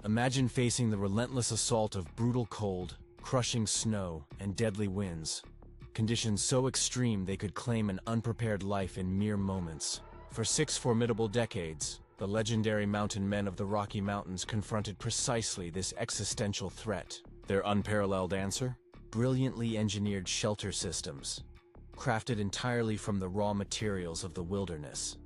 Imagine facing the relentless assault of brutal cold, crushing snow, and deadly winds. Conditions so extreme they could claim an unprepared life in mere moments. For 6 formidable decades, the legendary mountain men of the Rocky Mountains confronted precisely this existential threat. Their unparalleled answer? Brilliantly engineered shelter systems, crafted entirely from the raw materials of the wilderness,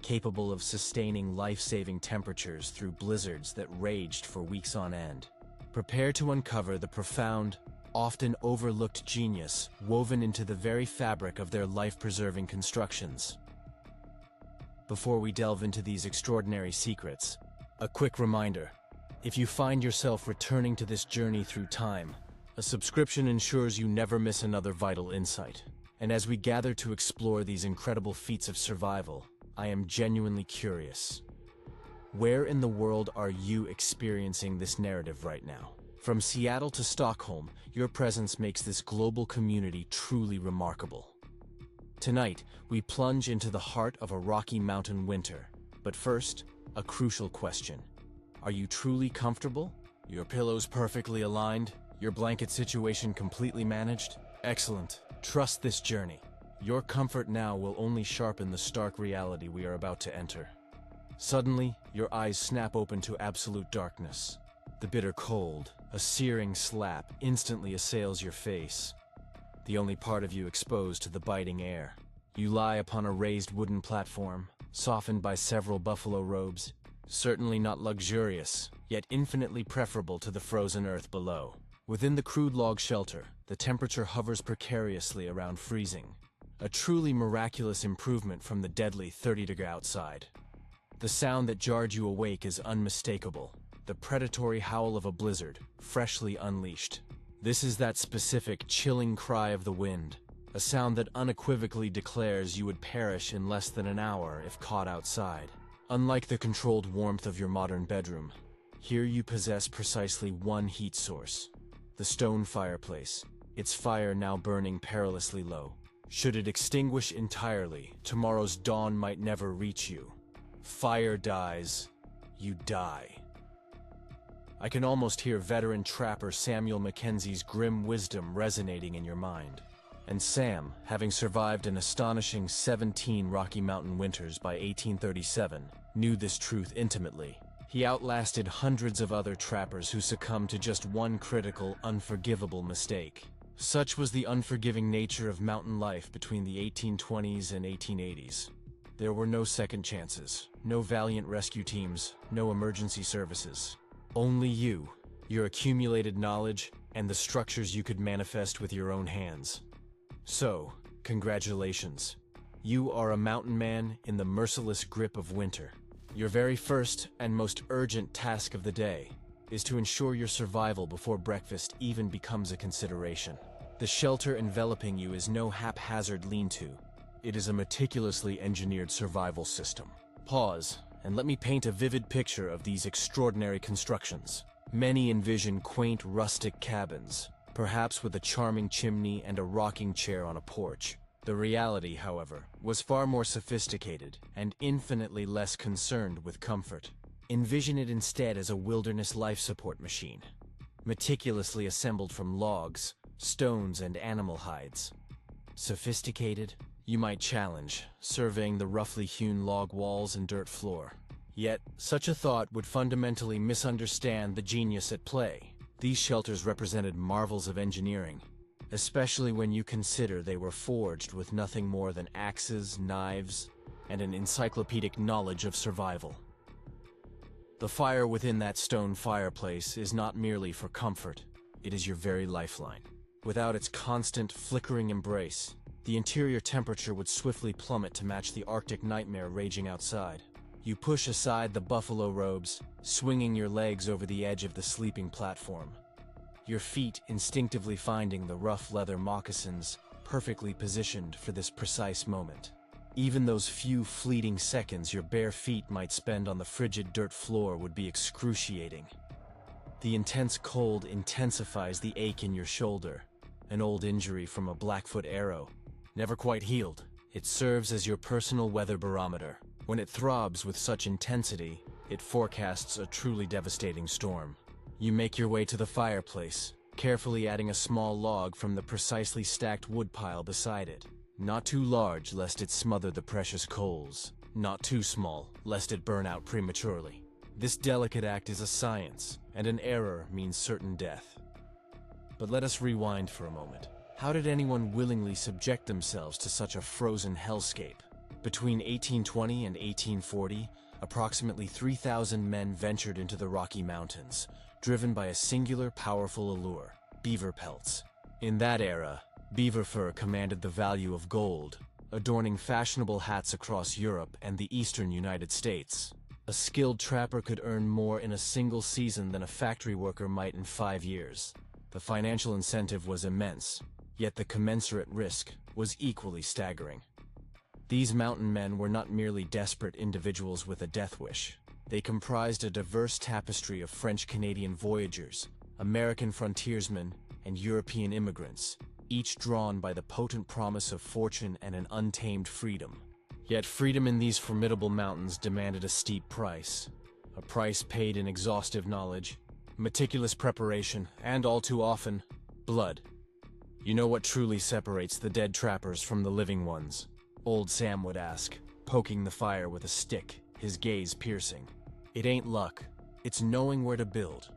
capable of sustaining life-saving temperatures through blizzards that raged for weeks on end. Prepare to uncover the profound, often overlooked genius woven into the very fabric of their life-preserving constructions. Before we delve into these extraordinary secrets, a quick reminder. If you find yourself returning to this journey through time, a subscription ensures you never miss another vital insight. And as we gather to explore these incredible feats of survival, I am genuinely curious. Where in the world are you experiencing this narrative right now? From Seattle to Stockholm, your presence makes this global community truly remarkable. Tonight, we plunge into the heart of a Rocky Mountain winter. But first, a crucial question. Are you truly comfortable? Your pillows perfectly aligned? Your blanket situation completely managed? Excellent. Trust this journey. Your comfort now will only sharpen the stark reality we are about to enter. Suddenly, your eyes snap open to absolute darkness. The bitter cold, a searing slap, instantly assails your face, the only part of you exposed to the biting air. You lie upon a raised wooden platform, softened by several buffalo robes, certainly not luxurious, yet infinitely preferable to the frozen earth below. Within the crude log shelter, the temperature hovers precariously around freezing, a truly miraculous improvement from the deadly 30-degree outside. The sound that jarred you awake is unmistakable, the predatory howl of a blizzard, freshly unleashed. This is that specific, chilling cry of the wind, a sound that unequivocally declares you would perish in less than an hour if caught outside. Unlike the controlled warmth of your modern bedroom, here you possess precisely one heat source. The stone fireplace, its fire now burning perilously low. Should it extinguish entirely, tomorrow's dawn might never reach you. Fire dies, you die. I can almost hear veteran trapper Samuel Mackenzie's grim wisdom resonating in your mind. And Sam, having survived an astonishing 17 Rocky Mountain winters by 1837, knew this truth intimately. He outlasted hundreds of other trappers who succumbed to just one critical, unforgivable mistake. Such was the unforgiving nature of mountain life between the 1820s and 1880s. There were no second chances, no valiant rescue teams, no emergency services. Only you, your accumulated knowledge, and the structures you could manifest with your own hands. So, congratulations. You are a mountain man in the merciless grip of winter. Your very first and most urgent task of the day is to ensure your survival before breakfast even becomes a consideration. The shelter enveloping you is no haphazard lean-to. It is a meticulously engineered survival system. Pause, and let me paint a vivid picture of these extraordinary constructions. Many envision quaint rustic cabins, perhaps with a charming chimney and a rocking chair on a porch. The reality, however, was far more sophisticated and infinitely less concerned with comfort. Envision it instead as a wilderness life support machine, meticulously assembled from logs, stones, and animal hides. Sophisticated? You might challenge, surveying the roughly hewn log walls and dirt floor. Yet, such a thought would fundamentally misunderstand the genius at play. These shelters represented marvels of engineering, especially when you consider they were forged with nothing more than axes, knives, and an encyclopedic knowledge of survival. The fire within that stone fireplace is not merely for comfort, it is your very lifeline. Without its constant, flickering embrace, the interior temperature would swiftly plummet to match the Arctic nightmare raging outside. You push aside the buffalo robes, swinging your legs over the edge of the sleeping platform, your feet instinctively finding the rough leather moccasins perfectly positioned for this precise moment. Even those few fleeting seconds your bare feet might spend on the frigid dirt floor would be excruciating. The intense cold intensifies the ache in your shoulder, an old injury from a Blackfoot arrow. Never quite healed, it serves as your personal weather barometer. When it throbs with such intensity, It forecasts a truly devastating storm. You make your way to the fireplace, carefully adding a small log from the precisely stacked woodpile beside it. Not too large lest it smother the precious coals. Not too small lest it burn out prematurely. This delicate act is a science, and an error means certain death. But let us rewind for a moment. How did anyone willingly subject themselves to such a frozen hellscape? Between 1820 and 1840, approximately 3,000 men ventured into the Rocky Mountains, driven by a singular powerful allure: beaver pelts. In that era, beaver fur commanded the value of gold, adorning fashionable hats across Europe and the eastern United States. A skilled trapper could earn more in a single season than a factory worker might in 5 years. The financial incentive was immense, yet the commensurate risk was equally staggering. These mountain men were not merely desperate individuals with a death wish. They comprised a diverse tapestry of French-Canadian voyagers, American frontiersmen, and European immigrants, each drawn by the potent promise of fortune and an untamed freedom. Yet freedom in these formidable mountains demanded a steep price. A price paid in exhaustive knowledge, meticulous preparation, and all too often, blood. You know what truly separates the dead trappers from the living ones? Old Sam would ask, poking the fire with a stick, his gaze piercing. It ain't luck, it's knowing where to build.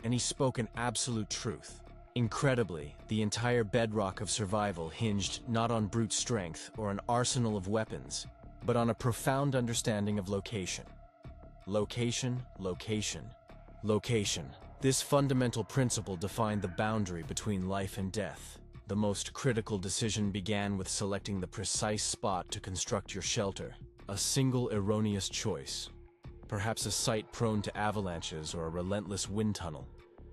And he spoke an absolute truth. Incredibly, the entire bedrock of survival hinged not on brute strength or an arsenal of weapons, but on a profound understanding of location. Location, location, location. This fundamental principle defined the boundary between life and death. The most critical decision began with selecting the precise spot to construct your shelter. A single erroneous choice, perhaps a site prone to avalanches or a relentless wind tunnel,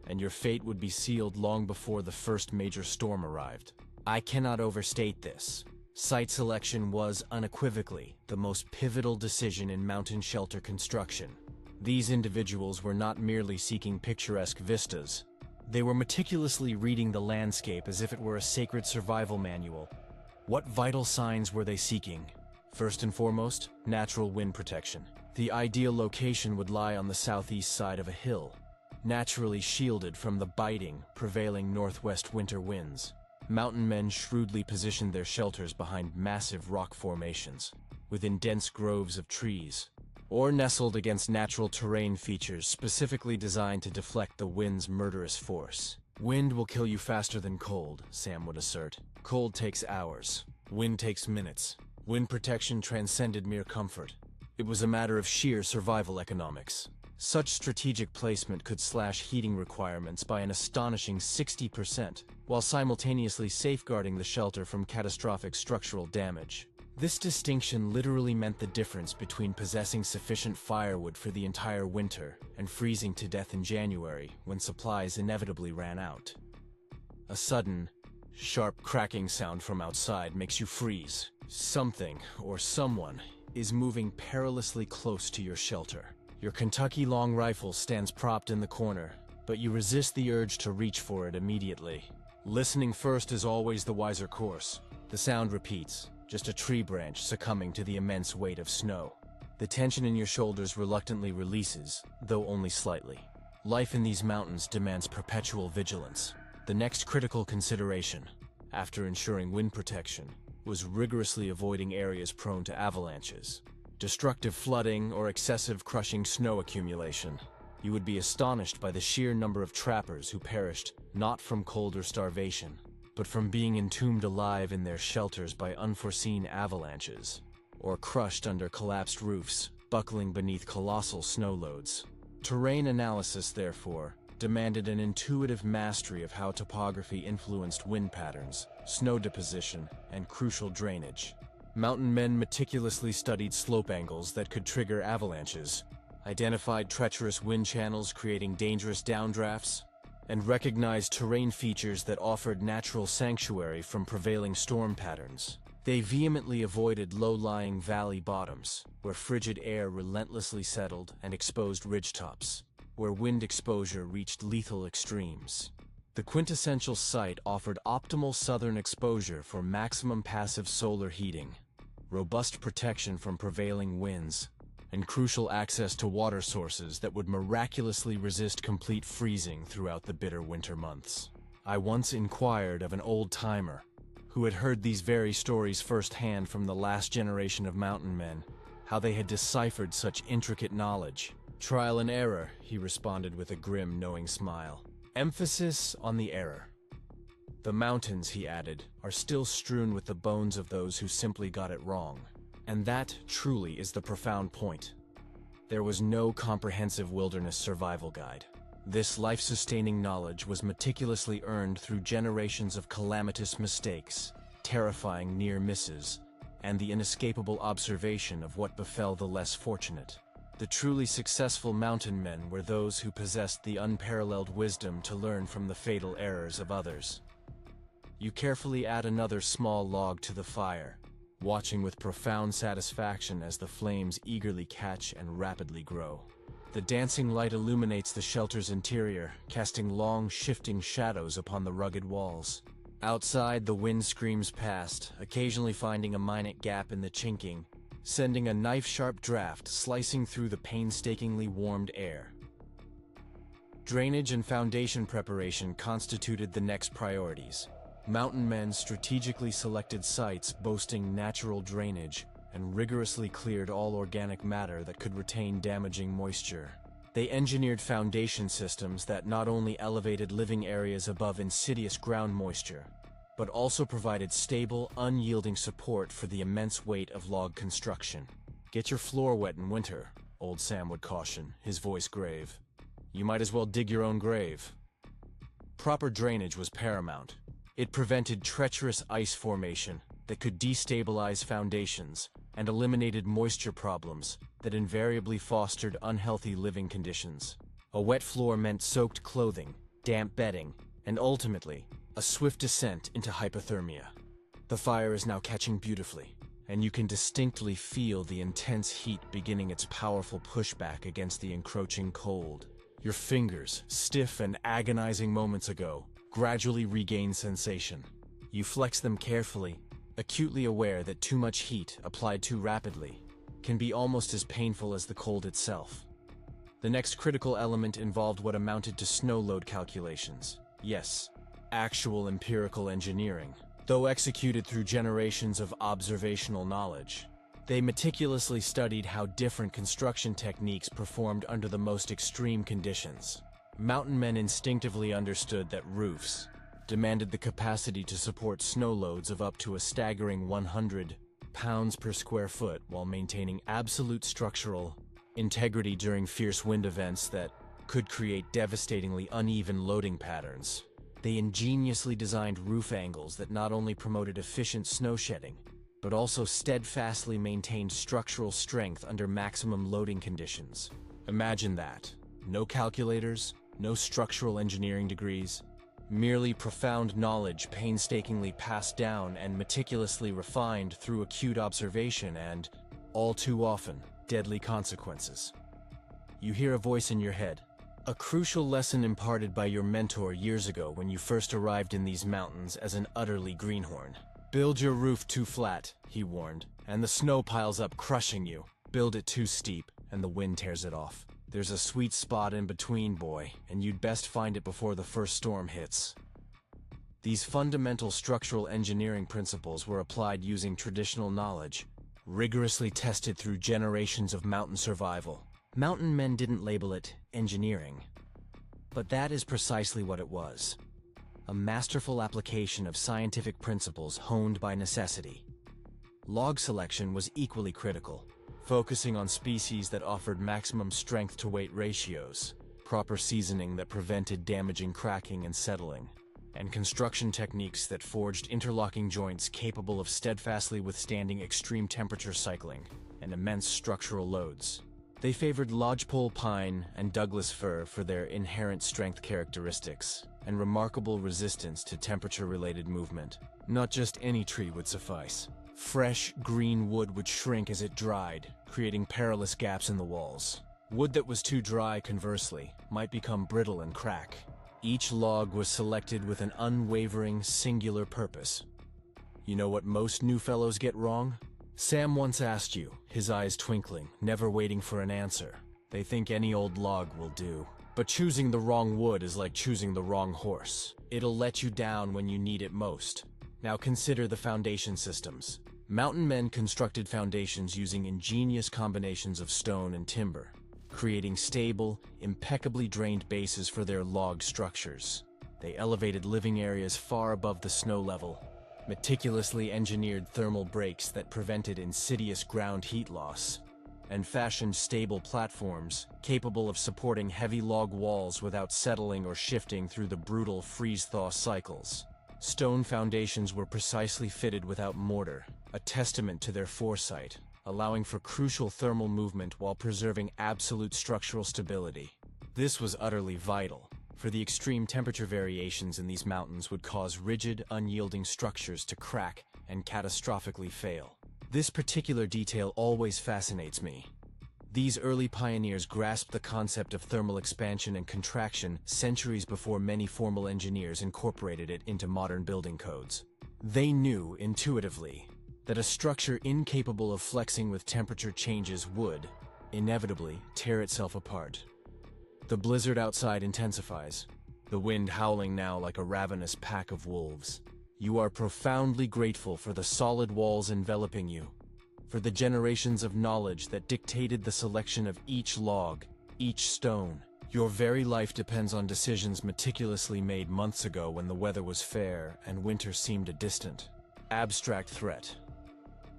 and your fate would be sealed long before the first major storm arrived. I cannot overstate this. Site selection was unequivocally the most pivotal decision in mountain shelter construction. These individuals were not merely seeking picturesque vistas. They were meticulously reading the landscape as if it were a sacred survival manual. What vital signs were they seeking? First and foremost, natural wind protection. The ideal location would lie on the southeast side of a hill, naturally shielded from the biting, prevailing northwest winter winds. Mountain men shrewdly positioned their shelters behind massive rock formations, within dense groves of trees, or nestled against natural terrain features specifically designed to deflect the wind's murderous force. Wind will kill you faster than cold, Sam would assert. Cold takes hours. Wind takes minutes. Wind protection transcended mere comfort. It was a matter of sheer survival economics. Such strategic placement could slash heating requirements by an astonishing 60%, while simultaneously safeguarding the shelter from catastrophic structural damage. This distinction literally meant the difference between possessing sufficient firewood for the entire winter and freezing to death in January when supplies inevitably ran out. A sudden, sharp cracking sound from outside makes you freeze. Something, or someone, is moving perilously close to your shelter. Your Kentucky long rifle stands propped in the corner, but you resist the urge to reach for it immediately. Listening first is always the wiser course. The sound repeats, just a tree branch succumbing to the immense weight of snow. The tension in your shoulders reluctantly releases, though only slightly. Life in these mountains demands perpetual vigilance. The next critical consideration, after ensuring wind protection, was rigorously avoiding areas prone to avalanches, destructive flooding, or excessive crushing snow accumulation. You would be astonished by the sheer number of trappers who perished not from cold or starvation, but from being entombed alive in their shelters by unforeseen avalanches, or crushed under collapsed roofs, buckling beneath colossal snow loads. Terrain analysis, therefore, demanded an intuitive mastery of how topography influenced wind patterns, snow deposition, and crucial drainage. Mountain men meticulously studied slope angles that could trigger avalanches, identified treacherous wind channels creating dangerous downdrafts, and recognized terrain features that offered natural sanctuary from prevailing storm patterns. They vehemently avoided low-lying valley bottoms, where frigid air relentlessly settled and exposed ridgetops, where wind exposure reached lethal extremes. The quintessential site offered optimal southern exposure for maximum passive solar heating, robust protection from prevailing winds, and crucial access to water sources that would miraculously resist complete freezing throughout the bitter winter months. I once inquired of an old-timer who had heard these very stories firsthand from the last generation of mountain men, how they had deciphered such intricate knowledge. Trial and error, he responded with a grim, knowing smile. Emphasis on the error. The mountains, he added, are still strewn with the bones of those who simply got it wrong. And that, truly, is the profound point. There was no comprehensive wilderness survival guide. This life-sustaining knowledge was meticulously earned through generations of calamitous mistakes, terrifying near misses, and the inescapable observation of what befell the less fortunate. The truly successful mountain men were those who possessed the unparalleled wisdom to learn from the fatal errors of others. You carefully add another small log to the fire, watching with profound satisfaction as the flames eagerly catch and rapidly grow. The dancing light illuminates the shelter's interior, casting long, shifting shadows upon the rugged walls. Outside, the wind screams past, occasionally finding a minute gap in the chinking, sending a knife-sharp draft slicing through the painstakingly warmed air. Drainage and foundation preparation constituted the next priorities. Mountain men strategically selected sites boasting natural drainage and rigorously cleared all organic matter that could retain damaging moisture. They engineered foundation systems that not only elevated living areas above insidious ground moisture, but also provided stable, unyielding support for the immense weight of log construction. "Get your floor wet in winter," old Sam would caution, his voice grave. "You might as well dig your own grave." Proper drainage was paramount. It prevented treacherous ice formation that could destabilize foundations and eliminated moisture problems that invariably fostered unhealthy living conditions. A wet floor meant soaked clothing, damp bedding, and ultimately, a swift descent into hypothermia. The fire is now catching beautifully, and you can distinctly feel the intense heat beginning its powerful pushback against the encroaching cold. Your fingers, stiff and agonizing moments ago, gradually regain sensation. You flex them carefully, acutely aware that too much heat, applied too rapidly, can be almost as painful as the cold itself. The next critical element involved what amounted to snow load calculations. Yes, actual empirical engineering. Though executed through generations of observational knowledge, they meticulously studied how different construction techniques performed under the most extreme conditions. Mountain men instinctively understood that roofs demanded the capacity to support snow loads of up to a staggering 100 pounds per square foot while maintaining absolute structural integrity during fierce wind events that could create devastatingly uneven loading patterns. They ingeniously designed roof angles that not only promoted efficient snow shedding, but also steadfastly maintained structural strength under maximum loading conditions. Imagine that. No calculators, no structural engineering degrees, merely profound knowledge painstakingly passed down and meticulously refined through acute observation and, all too often, deadly consequences. You hear a voice in your head, a crucial lesson imparted by your mentor years ago when you first arrived in these mountains as an utterly greenhorn. "Build your roof too flat," he warned, "and the snow piles up crushing you. Build it too steep, and the wind tears it off. There's a sweet spot in between, boy, and you'd best find it before the first storm hits." These fundamental structural engineering principles were applied using traditional knowledge, rigorously tested through generations of mountain survival. Mountain men didn't label it engineering, but that is precisely what it was. A masterful application of scientific principles honed by necessity. Log selection was equally critical, focusing on species that offered maximum strength-to-weight ratios, proper seasoning that prevented damaging cracking and settling, and construction techniques that forged interlocking joints capable of steadfastly withstanding extreme temperature cycling and immense structural loads. They favored lodgepole pine and Douglas fir for their inherent strength characteristics and remarkable resistance to temperature-related movement. Not just any tree would suffice. Fresh, green wood would shrink as it dried, creating perilous gaps in the walls. Wood that was too dry, conversely, might become brittle and crack. Each log was selected with an unwavering, singular purpose. You know what most new fellows get wrong? Sam once asked you, his eyes twinkling, never waiting for an answer. They think any old log will do. But choosing the wrong wood is like choosing the wrong horse. It'll let you down when you need it most. Now consider the foundation systems. Mountain men constructed foundations using ingenious combinations of stone and timber, creating stable, impeccably drained bases for their log structures. They elevated living areas far above the snow level, meticulously engineered thermal breaks that prevented insidious ground heat loss, and fashioned stable platforms capable of supporting heavy log walls without settling or shifting through the brutal freeze-thaw cycles. Stone foundations were precisely fitted without mortar, a testament to their foresight, allowing for crucial thermal movement while preserving absolute structural stability. This was utterly vital, for the extreme temperature variations in these mountains would cause rigid, unyielding structures to crack and catastrophically fail. This particular detail always fascinates me. These early pioneers grasped the concept of thermal expansion and contraction centuries before many formal engineers incorporated it into modern building codes. They knew, intuitively, that a structure incapable of flexing with temperature changes would, inevitably, tear itself apart. The blizzard outside intensifies, the wind howling now like a ravenous pack of wolves. You are profoundly grateful for the solid walls enveloping you, for the generations of knowledge that dictated the selection of each log, each stone. Your very life depends on decisions meticulously made months ago when the weather was fair and winter seemed a distant, abstract threat.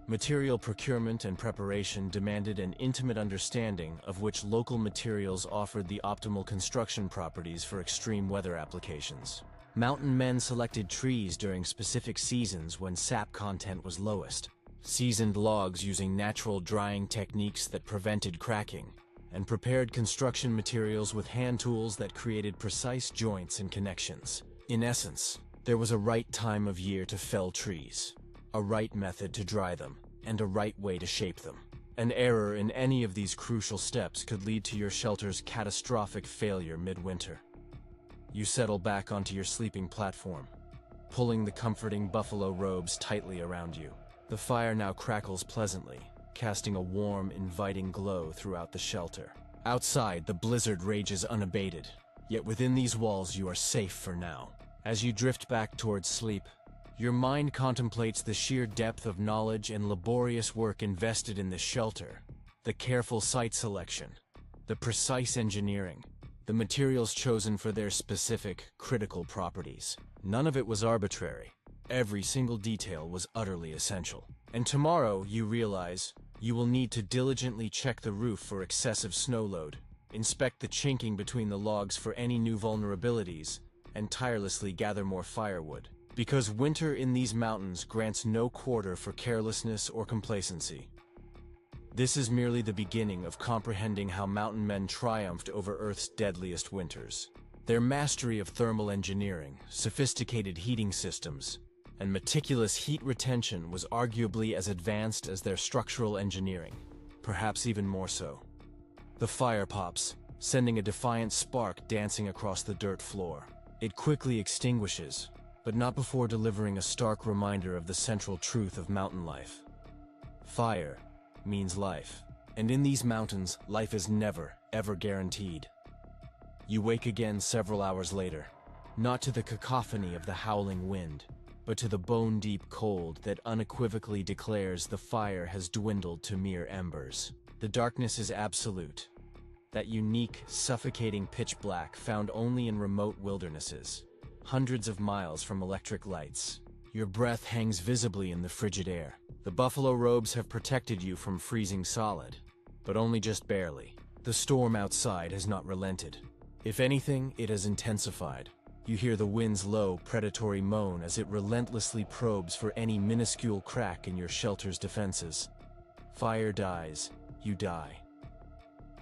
Material procurement and preparation demanded an intimate understanding of which local materials offered the optimal construction properties for extreme weather applications. Mountain men selected trees during specific seasons when sap content was lowest, seasoned logs using natural drying techniques that prevented cracking, and prepared construction materials with hand tools that created precise joints and connections. In essence, there was a right time of year to fell trees, a right method to dry them, and a right way to shape them. An error in any of these crucial steps could lead to your shelter's catastrophic failure midwinter. You settle back onto your sleeping platform, pulling the comforting buffalo robes tightly around you. The fire now crackles pleasantly, casting a warm, inviting glow throughout the shelter. Outside, the blizzard rages unabated, yet within these walls you are safe for now. As you drift back towards sleep, your mind contemplates the sheer depth of knowledge and laborious work invested in this shelter, the careful site selection, the precise engineering, the materials chosen for their specific, critical properties. None of it was arbitrary. Every single detail was utterly essential. And tomorrow, you realize, you will need to diligently check the roof for excessive snow load, inspect the chinking between the logs for any new vulnerabilities, and tirelessly gather more firewood. Because winter in these mountains grants no quarter for carelessness or complacency. This is merely the beginning of comprehending how mountain men triumphed over Earth's deadliest winters. Their mastery of thermal engineering, sophisticated heating systems, and meticulous heat retention was arguably as advanced as their structural engineering, perhaps even more so. The fire pops, sending a defiant spark dancing across the dirt floor. It quickly extinguishes, but not before delivering a stark reminder of the central truth of mountain life. Fire means life, and in these mountains, life is never, ever guaranteed. You wake again several hours later, not to the cacophony of the howling wind, but to the bone-deep cold that unequivocally declares the fire has dwindled to mere embers. The darkness is absolute, that unique, suffocating pitch black found only in remote wildernesses, hundreds of miles from electric lights. Your breath hangs visibly in the frigid air. The buffalo robes have protected you from freezing solid, but only just barely. The storm outside has not relented. If anything, it has intensified. You hear the wind's low, predatory moan as it relentlessly probes for any minuscule crack in your shelter's defenses. Fire dies, you die.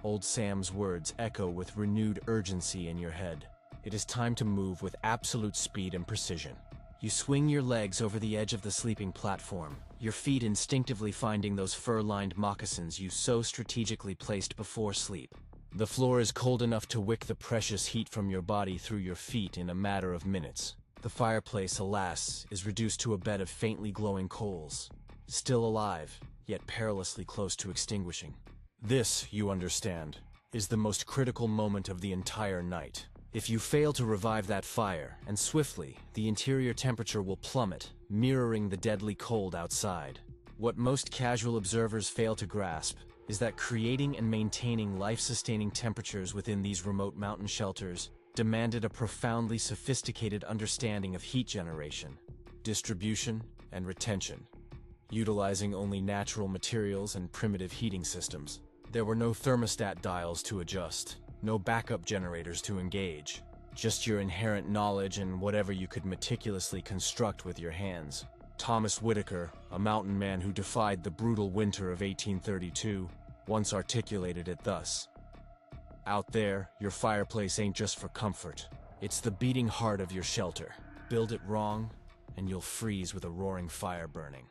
Old Sam's words echo with renewed urgency in your head. It is time to move with absolute speed and precision. You swing your legs over the edge of the sleeping platform, your feet instinctively finding those fur-lined moccasins you so strategically placed before sleep. The floor is cold enough to wick the precious heat from your body through your feet in a matter of minutes. The fireplace, alas, is reduced to a bed of faintly glowing coals. Still alive, yet perilously close to extinguishing. This, you understand, is the most critical moment of the entire night. If you fail to revive that fire, and swiftly, the interior temperature will plummet, mirroring the deadly cold outside. What most casual observers fail to grasp is that creating and maintaining life-sustaining temperatures within these remote mountain shelters demanded a profoundly sophisticated understanding of heat generation, distribution, and retention. Utilizing only natural materials and primitive heating systems, there were no thermostat dials to adjust, no backup generators to engage, just your inherent knowledge and whatever you could meticulously construct with your hands. Thomas Whitaker, a mountain man who defied the brutal winter of 1832, once articulated it thus: "Out there, your fireplace ain't just for comfort. It's the beating heart of your shelter. Build it wrong, and you'll freeze with a roaring fire burning."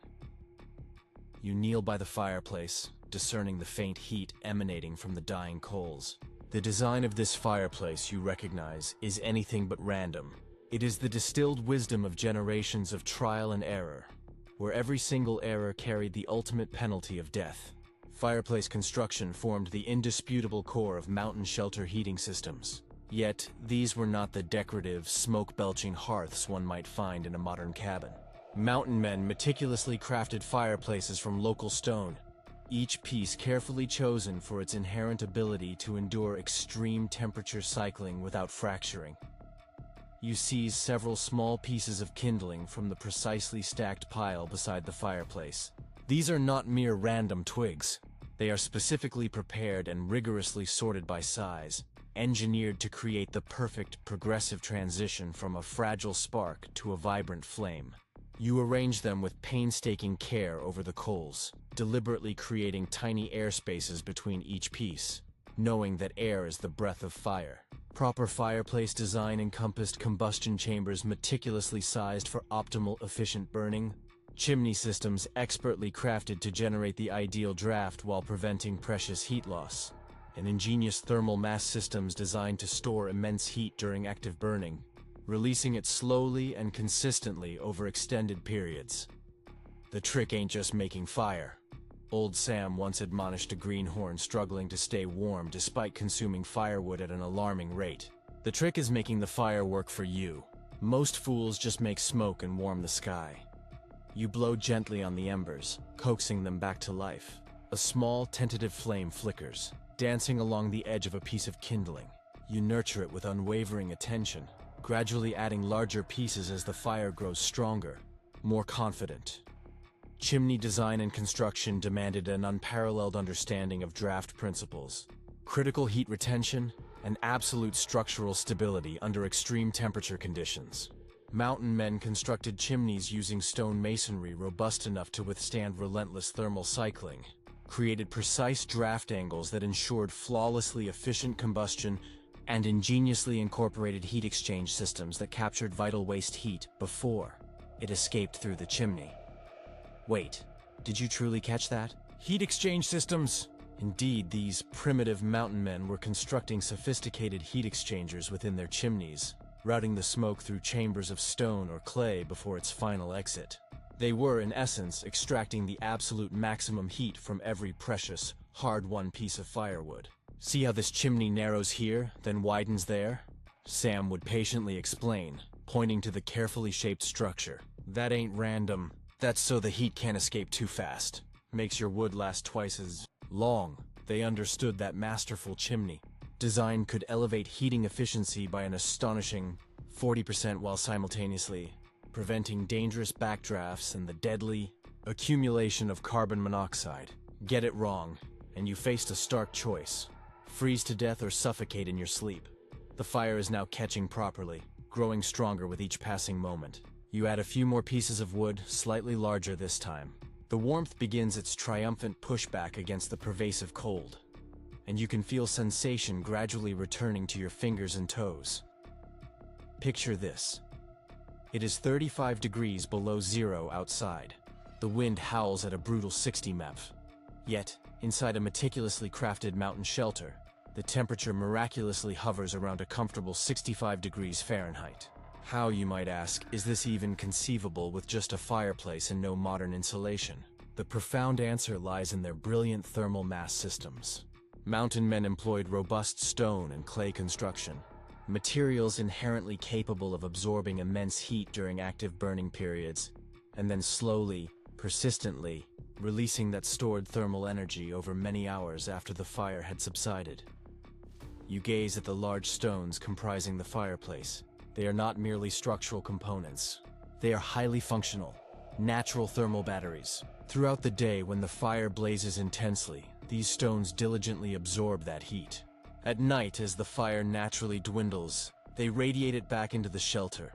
You kneel by the fireplace, discerning the faint heat emanating from the dying coals. The design of this fireplace, you recognize, is anything but random. It is the distilled wisdom of generations of trial and error, where every single error carried the ultimate penalty of death. Fireplace construction formed the indisputable core of mountain shelter heating systems. Yet, these were not the decorative, smoke-belching hearths one might find in a modern cabin. Mountain men meticulously crafted fireplaces from local stone, each piece carefully chosen for its inherent ability to endure extreme temperature cycling without fracturing. You seize several small pieces of kindling from the precisely stacked pile beside the fireplace. These are not mere random twigs. They are specifically prepared and rigorously sorted by size, engineered to create the perfect progressive transition from a fragile spark to a vibrant flame. You arrange them with painstaking care over the coals, deliberately creating tiny air spaces between each piece, knowing that air is the breath of fire. Proper fireplace design encompassed combustion chambers meticulously sized for optimal efficient burning, chimney systems expertly crafted to generate the ideal draft while preventing precious heat loss, and ingenious thermal mass systems designed to store immense heat during active burning, releasing it slowly and consistently over extended periods. The trick ain't just making fire. Old Sam once admonished a greenhorn struggling to stay warm despite consuming firewood at an alarming rate. The trick is making the fire work for you. Most fools just make smoke and warm the sky. You blow gently on the embers, coaxing them back to life. A small, tentative flame flickers, dancing along the edge of a piece of kindling. You nurture it with unwavering attention, gradually adding larger pieces as the fire grows stronger, more confident. Chimney design and construction demanded an unparalleled understanding of draft principles, critical heat retention, and absolute structural stability under extreme temperature conditions. Mountain men constructed chimneys using stone masonry robust enough to withstand relentless thermal cycling, created precise draft angles that ensured flawlessly efficient combustion, and ingeniously incorporated heat exchange systems that captured vital waste heat before it escaped through the chimney. Wait, did you truly catch that? Heat exchange systems! Indeed, these primitive mountain men were constructing sophisticated heat exchangers within their chimneys, routing the smoke through chambers of stone or clay before its final exit. They were, in essence, extracting the absolute maximum heat from every precious, hard-won piece of firewood. See how this chimney narrows here, then widens there? Sam would patiently explain, pointing to the carefully shaped structure. That ain't random. That's so the heat can't escape too fast. Makes your wood last twice as long. They understood that masterful chimney design could elevate heating efficiency by an astonishing 40% while simultaneously preventing dangerous backdrafts and the deadly accumulation of carbon monoxide. Get it wrong, and you faced a stark choice. Freeze to death or suffocate in your sleep. The fire is now catching properly, growing stronger with each passing moment. You add a few more pieces of wood, slightly larger this time. The warmth begins its triumphant pushback against the pervasive cold, and you can feel sensation gradually returning to your fingers and toes. Picture this. It is 35 degrees below zero outside. The wind howls at a brutal 60 mph. Yet, inside a meticulously crafted mountain shelter, the temperature miraculously hovers around a comfortable 65 degrees Fahrenheit. How, you might ask, is this even conceivable with just a fireplace and no modern insulation? The profound answer lies in their brilliant thermal mass systems. Mountain men employed robust stone and clay construction, materials inherently capable of absorbing immense heat during active burning periods, and then slowly, persistently, releasing that stored thermal energy over many hours after the fire had subsided. You gaze at the large stones comprising the fireplace. They are not merely structural components. They are highly functional, natural thermal batteries. Throughout the day, when the fire blazes intensely, these stones diligently absorb that heat. At night, as the fire naturally dwindles, they radiate it back into the shelter,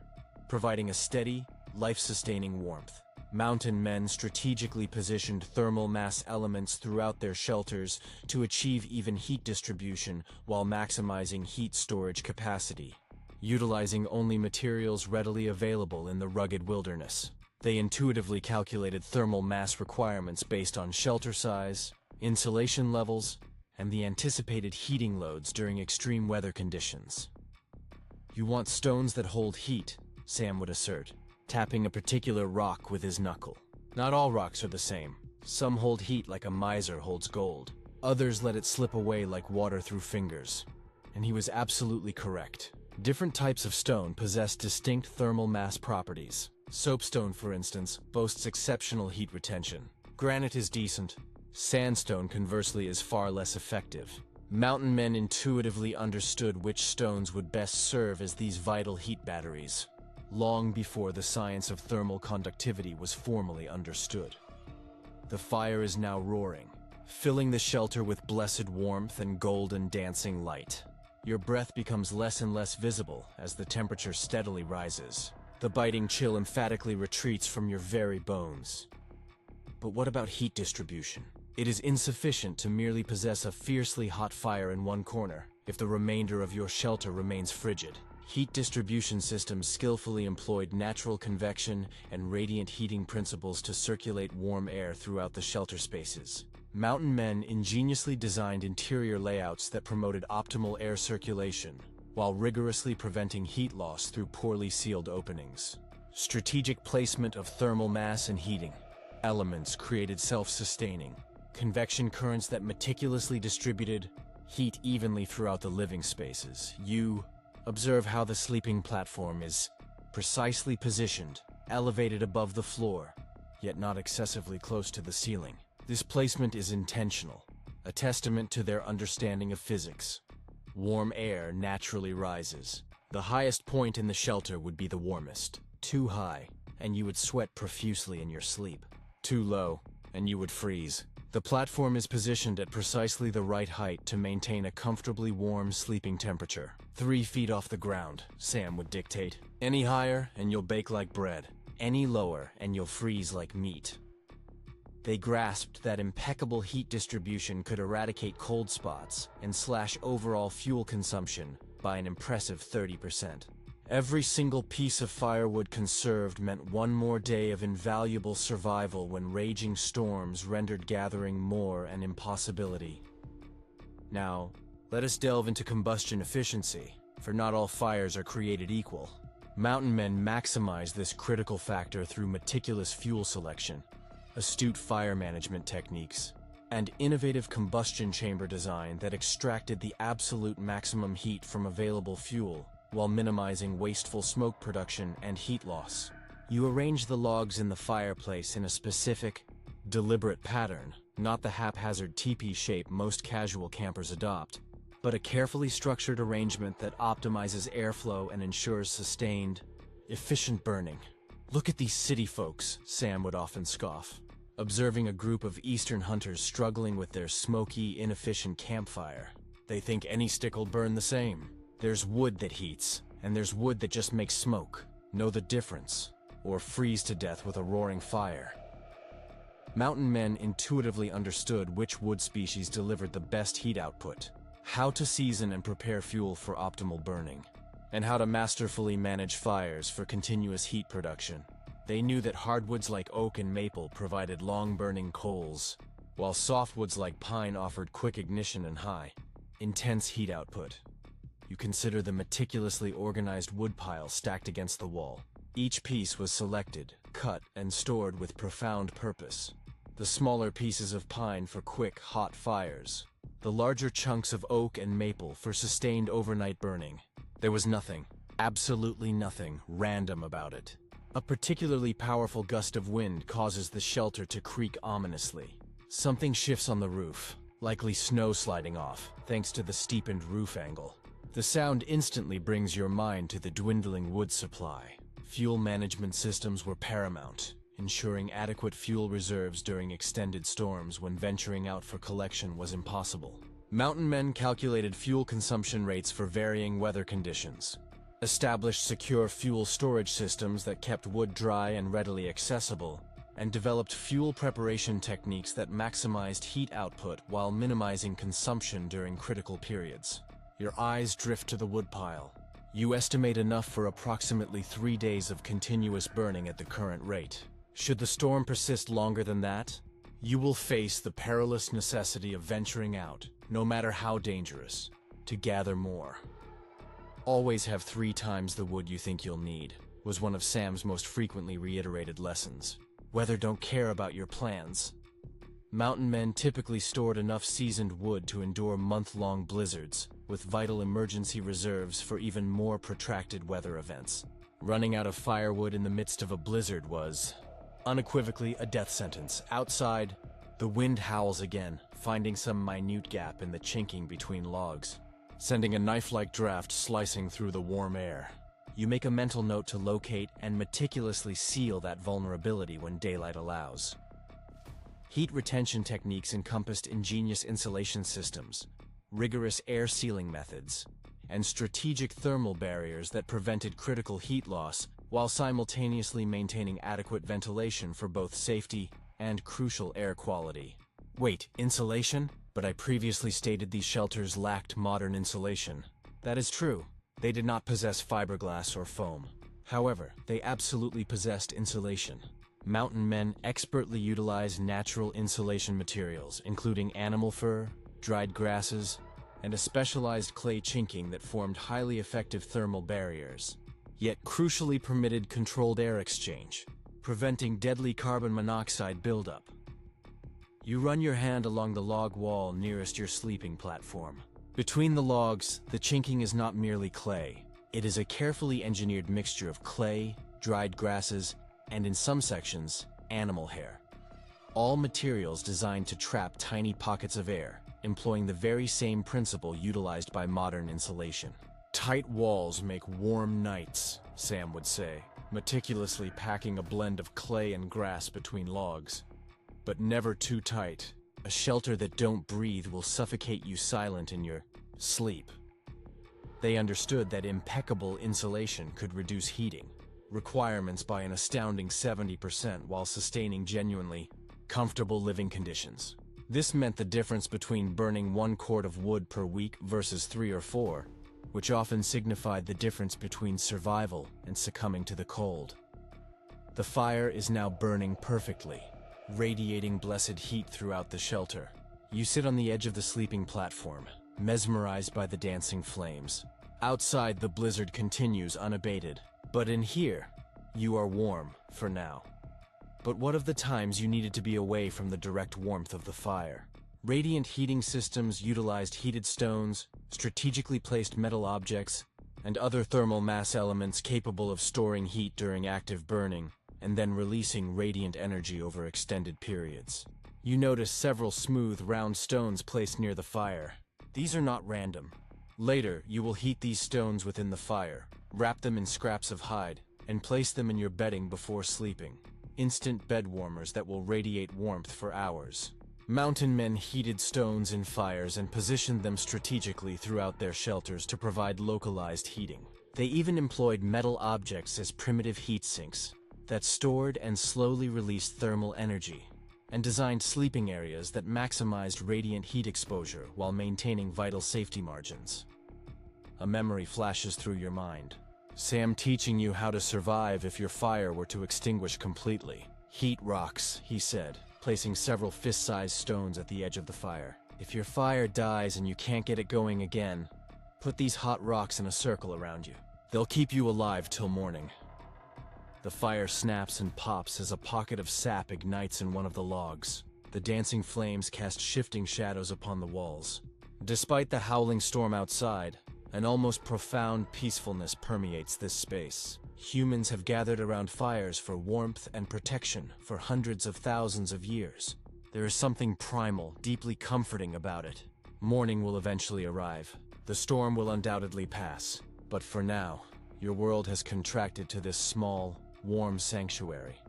providing a steady, life-sustaining warmth. Mountain men strategically positioned thermal mass elements throughout their shelters to achieve even heat distribution while maximizing heat storage capacity. Utilizing only materials readily available in the rugged wilderness, they intuitively calculated thermal mass requirements based on shelter size, insulation levels, and the anticipated heating loads during extreme weather conditions. "You want stones that hold heat," Sam would assert, tapping a particular rock with his knuckle. "Not all rocks are the same. Some hold heat like a miser holds gold. Others let it slip away like water through fingers." And he was absolutely correct. Different types of stone possess distinct thermal mass properties. Soapstone, for instance, boasts exceptional heat retention. Granite is decent. Sandstone, conversely, is far less effective. Mountain men intuitively understood which stones would best serve as these vital heat batteries, long before the science of thermal conductivity was formally understood. The fire is now roaring, filling the shelter with blessed warmth and golden dancing light. Your breath becomes less and less visible as the temperature steadily rises. The biting chill emphatically retreats from your very bones. But what about heat distribution? It is insufficient to merely possess a fiercely hot fire in one corner if the remainder of your shelter remains frigid. Heat distribution systems skillfully employed natural convection and radiant heating principles to circulate warm air throughout the shelter spaces. Mountain men ingeniously designed interior layouts that promoted optimal air circulation, while rigorously preventing heat loss through poorly sealed openings. Strategic placement of thermal mass and heating elements created self-sustaining convection currents that meticulously distributed heat evenly throughout the living spaces. You observe how the sleeping platform is precisely positioned, elevated above the floor, yet not excessively close to the ceiling. This placement is intentional, a testament to their understanding of physics. Warm air naturally rises. The highest point in the shelter would be the warmest. Too high, and you would sweat profusely in your sleep. Too low, and you would freeze. The platform is positioned at precisely the right height to maintain a comfortably warm sleeping temperature. 3 feet off the ground, Sam would dictate. Any higher, and you'll bake like bread. Any lower, and you'll freeze like meat. They grasped that impeccable heat distribution could eradicate cold spots and slash overall fuel consumption by an impressive 30%. Every single piece of firewood conserved meant one more day of invaluable survival when raging storms rendered gathering more an impossibility. Now, let us delve into combustion efficiency, for not all fires are created equal. Mountain men maximize this critical factor through meticulous fuel selection, astute fire management techniques, and innovative combustion chamber design that extracted the absolute maximum heat from available fuel, while minimizing wasteful smoke production and heat loss. You arrange the logs in the fireplace in a specific, deliberate pattern, not the haphazard teepee shape most casual campers adopt, but a carefully structured arrangement that optimizes airflow and ensures sustained, efficient burning. "Look at these city folks," Sam would often scoff, observing a group of eastern hunters struggling with their smoky, inefficient campfire. "They think any stick'll burn the same. There's wood that heats, and there's wood that just makes smoke. Know the difference, or freeze to death with a roaring fire." Mountain men intuitively understood which wood species delivered the best heat output, how to season and prepare fuel for optimal burning, and how to masterfully manage fires for continuous heat production. They knew that hardwoods like oak and maple provided long-burning coals, while softwoods like pine offered quick ignition and high, intense heat output. You consider the meticulously organized wood pile stacked against the wall. Each piece was selected, cut, and stored with profound purpose. the smaller pieces of pine for quick, hot fires, the larger chunks of oak and maple for sustained overnight burning. There was nothing, absolutely nothing, random about it. A particularly powerful gust of wind causes the shelter to creak ominously. Something shifts on the roof, likely snow sliding off, thanks to the steepened roof angle. The sound instantly brings your mind to the dwindling wood supply. Fuel management systems were paramount, ensuring adequate fuel reserves during extended storms when venturing out for collection was impossible. Mountain men calculated fuel consumption rates for varying weather conditions, established secure fuel storage systems that kept wood dry and readily accessible, and developed fuel preparation techniques that maximized heat output while minimizing consumption during critical periods. Your eyes drift to the woodpile. You estimate enough for approximately 3 days of continuous burning at the current rate. Should the storm persist longer than that, you will face the perilous necessity of venturing out, no matter how dangerous, to gather more. Always have 3 times the wood you think you'll need, was one of Sam's most frequently reiterated lessons. Weather don't care about your plans. Mountain men typically stored enough seasoned wood to endure month-long blizzards, with vital emergency reserves for even more protracted weather events. Running out of firewood in the midst of a blizzard was, unequivocally, a death sentence. Outside, the wind howls again, finding some minute gap in the chinking between logs, sending a knife-like draft slicing through the warm air. You make a mental note to locate and meticulously seal that vulnerability when daylight allows. Heat retention techniques encompassed ingenious insulation systems, rigorous air sealing methods, and strategic thermal barriers that prevented critical heat loss while simultaneously maintaining adequate ventilation for both safety and crucial air quality. Wait, insulation? But I previously stated these shelters lacked modern insulation. That is true. They did not possess fiberglass or foam. However, they absolutely possessed insulation. Mountain men expertly utilized natural insulation materials, including animal fur, dried grasses, and a specialized clay chinking that formed highly effective thermal barriers, yet crucially permitted controlled air exchange, preventing deadly carbon monoxide buildup. You run your hand along the log wall nearest your sleeping platform. Between the logs, the chinking is not merely clay. It is a carefully engineered mixture of clay, dried grasses, and in some sections, animal hair. All materials designed to trap tiny pockets of air, employing the very same principle utilized by modern insulation. Tight walls make warm nights, Sam would say, meticulously packing a blend of clay and grass between logs. But never too tight. A shelter that don't breathe will suffocate you silent in your sleep. They understood that impeccable insulation could reduce heating requirements by an astounding 70% while sustaining genuinely comfortable living conditions. This meant the difference between burning 1 cord of wood per week versus 3 or 4, which often signified the difference between survival and succumbing to the cold. The fire is now burning perfectly, radiating blessed heat throughout the shelter. You sit on the edge of the sleeping platform, mesmerized by the dancing flames. Outside, the blizzard continues unabated. But in here, you are warm, for now. But what of the times you needed to be away from the direct warmth of the fire? Radiant heating systems utilized heated stones, strategically placed metal objects, and other thermal mass elements capable of storing heat during active burning, and then releasing radiant energy over extended periods. You notice several smooth, round stones placed near the fire. These are not random. Later, you will heat these stones within the fire, wrap them in scraps of hide, and place them in your bedding before sleeping. Instant bed warmers that will radiate warmth for hours. Mountain men heated stones in fires and positioned them strategically throughout their shelters to provide localized heating. They even employed metal objects as primitive heat sinks that stored and slowly released thermal energy, and designed sleeping areas that maximized radiant heat exposure while maintaining vital safety margins. A memory flashes through your mind. Sam teaching you how to survive if your fire were to extinguish completely. Heat rocks, he said, placing several fist-sized stones at the edge of the fire. If your fire dies and you can't get it going again, put these hot rocks in a circle around you. They'll keep you alive till morning. The fire snaps and pops as a pocket of sap ignites in one of the logs. The dancing flames cast shifting shadows upon the walls. Despite the howling storm outside, an almost profound peacefulness permeates this space. Humans have gathered around fires for warmth and protection for hundreds of thousands of years. There is something primal, deeply comforting about it. Morning will eventually arrive. The storm will undoubtedly pass. But for now, your world has contracted to this small, warm sanctuary,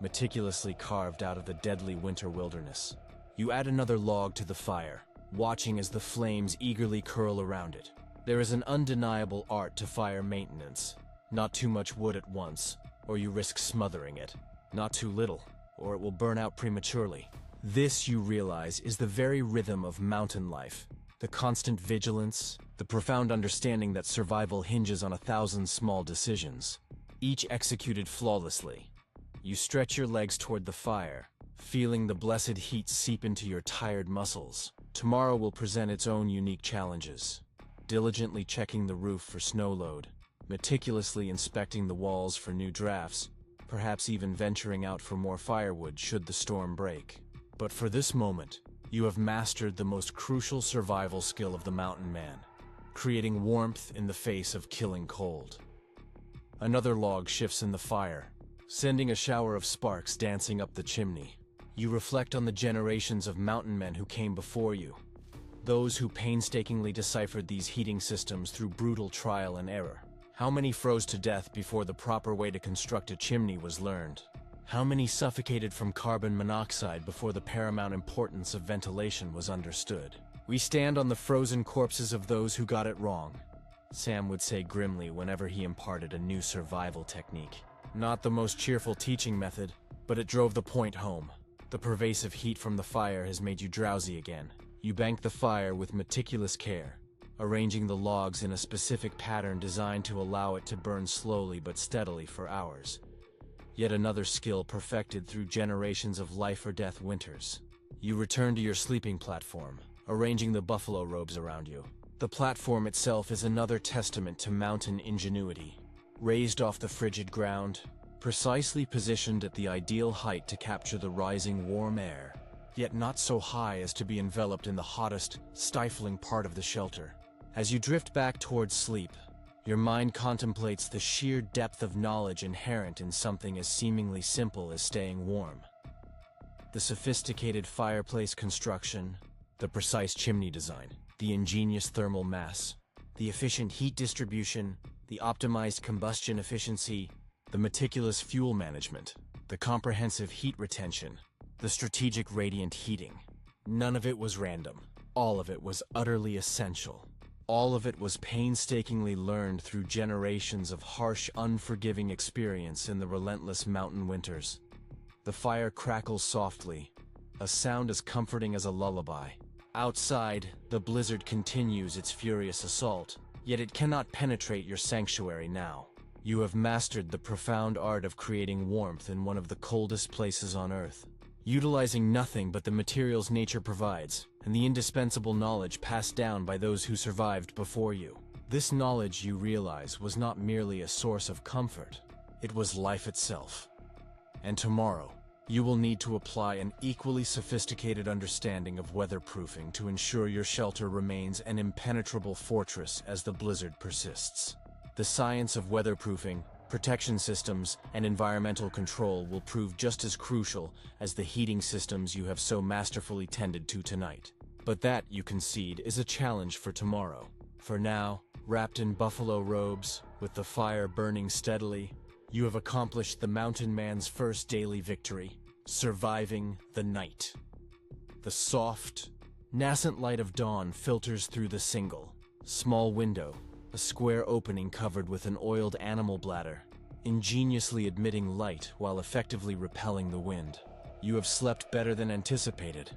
meticulously carved out of the deadly winter wilderness. You add another log to the fire, watching as the flames eagerly curl around it. There is an undeniable art to fire maintenance. Not too much wood at once, or you risk smothering it. Not too little, or it will burn out prematurely. This, you realize, is the very rhythm of mountain life. The constant vigilance, the profound understanding that survival hinges on 1,000 small decisions, each executed flawlessly. You stretch your legs toward the fire, feeling the blessed heat seep into your tired muscles. Tomorrow will present its own unique challenges. Diligently checking the roof for snow load, meticulously inspecting the walls for new drafts, perhaps even venturing out for more firewood should the storm break. But for this moment, you have mastered the most crucial survival skill of the mountain man, creating warmth in the face of killing cold. Another log shifts in the fire, sending a shower of sparks dancing up the chimney. You reflect on the generations of mountain men who came before you, those who painstakingly deciphered these heating systems through brutal trial and error. How many froze to death before the proper way to construct a chimney was learned? How many suffocated from carbon monoxide before the paramount importance of ventilation was understood? We stand on the frozen corpses of those who got it wrong, Sam would say grimly whenever he imparted a new survival technique. Not the most cheerful teaching method, but it drove the point home. The pervasive heat from the fire has made you drowsy again. You bank the fire with meticulous care, arranging the logs in a specific pattern designed to allow it to burn slowly but steadily for hours. Yet another skill perfected through generations of life-or-death winters. You return to your sleeping platform, arranging the buffalo robes around you. The platform itself is another testament to mountain ingenuity. Raised off the frigid ground, precisely positioned at the ideal height to capture the rising warm air, yet not so high as to be enveloped in the hottest, stifling part of the shelter. As you drift back towards sleep, your mind contemplates the sheer depth of knowledge inherent in something as seemingly simple as staying warm. The sophisticated fireplace construction, the precise chimney design, the ingenious thermal mass, the efficient heat distribution, the optimized combustion efficiency, the meticulous fuel management, the comprehensive heat retention, the strategic radiant heating. None of it was random. All of it was utterly essential. All of it was painstakingly learned through generations of harsh, unforgiving experience in the relentless mountain winters. The fire crackles softly, a sound as comforting as a lullaby. Outside, the blizzard continues its furious assault, yet it cannot penetrate your sanctuary now. You have mastered the profound art of creating warmth in one of the coldest places on Earth, utilizing nothing but the materials nature provides, and the indispensable knowledge passed down by those who survived before you. This knowledge, you realize, was not merely a source of comfort, it was life itself. And tomorrow, you will need to apply an equally sophisticated understanding of weatherproofing to ensure your shelter remains an impenetrable fortress as the blizzard persists. The science of weatherproofing, protection systems, and environmental control will prove just as crucial as the heating systems you have so masterfully tended to tonight. But that, you concede, is a challenge for tomorrow. For now, wrapped in buffalo robes, with the fire burning steadily, you have accomplished the mountain man's first daily victory, surviving the night. The soft, nascent light of dawn filters through the single, small window, a square opening covered with an oiled animal bladder, ingeniously admitting light while effectively repelling the wind. You have slept better than anticipated,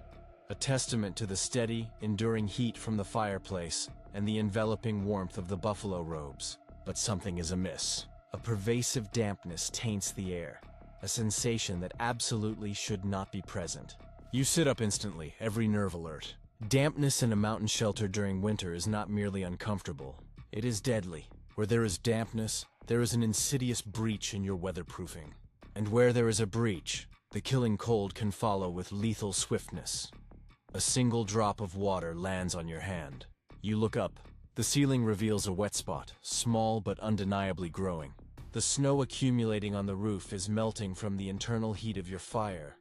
a testament to the steady, enduring heat from the fireplace and the enveloping warmth of the buffalo robes. But something is amiss. A pervasive dampness taints the air, a sensation that absolutely should not be present. You sit up instantly, every nerve alert. Dampness in a mountain shelter during winter is not merely uncomfortable. It is deadly. Where there is dampness, there is an insidious breach in your weatherproofing. And where there is a breach, The killing cold can follow with lethal swiftness. A single drop of water lands on your hand. You look up. The ceiling reveals a wet spot, small but undeniably growing. The snow accumulating on the roof is melting from the internal heat of your fire,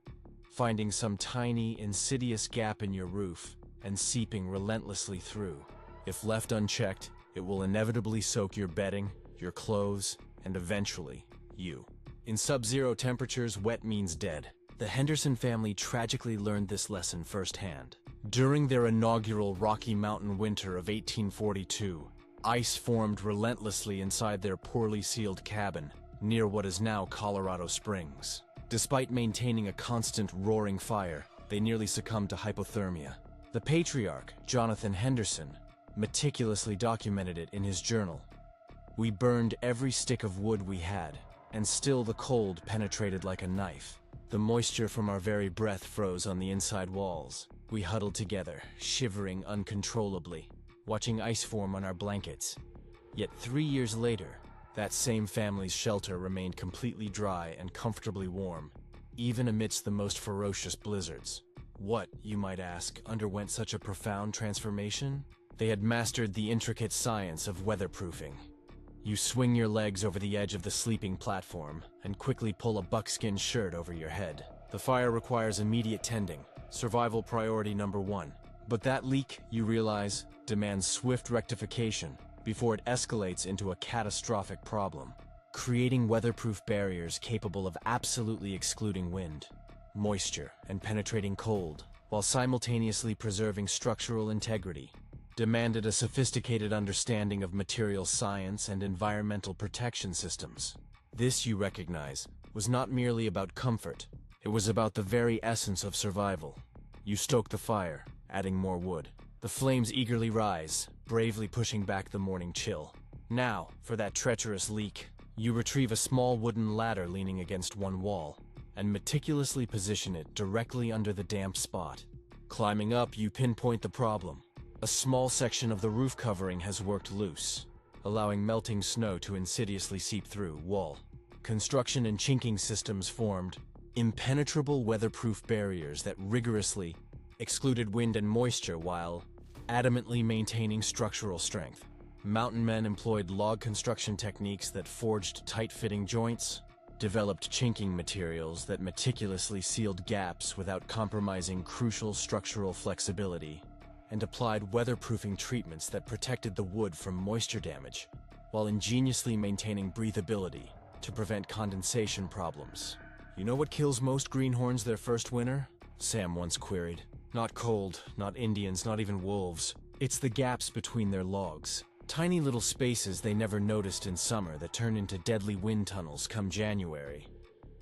finding some tiny, insidious gap in your roof and seeping relentlessly through. If left unchecked, it will inevitably soak your bedding, your clothes, and eventually, you. In sub-zero temperatures, wet means dead. The Henderson family tragically learned this lesson firsthand. During their inaugural Rocky Mountain winter of 1842, ice formed relentlessly inside their poorly sealed cabin near what is now Colorado Springs. Despite maintaining a constant roaring fire, they nearly succumbed to hypothermia. The patriarch, Jonathan Henderson, meticulously documented it in his journal. "We burned every stick of wood we had, and still the cold penetrated like a knife. The moisture from our very breath froze on the inside walls. We huddled together, shivering uncontrollably, watching ice form on our blankets. Yet 3 years later, that same family's shelter remained completely dry and comfortably warm, even amidst the most ferocious blizzards. What, you might ask, underwent such a profound transformation? They had mastered the intricate science of weatherproofing. You swing your legs over the edge of the sleeping platform and quickly pull a buckskin shirt over your head. The fire requires immediate tending, survival priority number 1. But that leak, you realize, demands swift rectification before it escalates into a catastrophic problem. Creating weatherproof barriers capable of absolutely excluding wind, moisture, and penetrating cold, while simultaneously preserving structural integrity, demanded a sophisticated understanding of material science and environmental protection systems. This, you recognize, was not merely about comfort. It was about the very essence of survival. You stoke the fire, adding more wood. The flames eagerly rise, bravely pushing back the morning chill. Now, for that treacherous leak, you retrieve a small wooden ladder leaning against one wall, and meticulously position it directly under the damp spot. Climbing up, you pinpoint the problem. A small section of the roof covering has worked loose, allowing melting snow to insidiously seep through wall. Construction and chinking systems formed impenetrable weatherproof barriers that rigorously excluded wind and moisture while adamantly maintaining structural strength. Mountain men employed log construction techniques that forged tight-fitting joints, developed chinking materials that meticulously sealed gaps without compromising crucial structural flexibility, and applied weatherproofing treatments that protected the wood from moisture damage, while ingeniously maintaining breathability to prevent condensation problems. "You know what kills most greenhorns their first winter?" Sam once queried. "Not cold, not Indians, not even wolves. It's the gaps between their logs. Tiny little spaces they never noticed in summer that turn into deadly wind tunnels come January."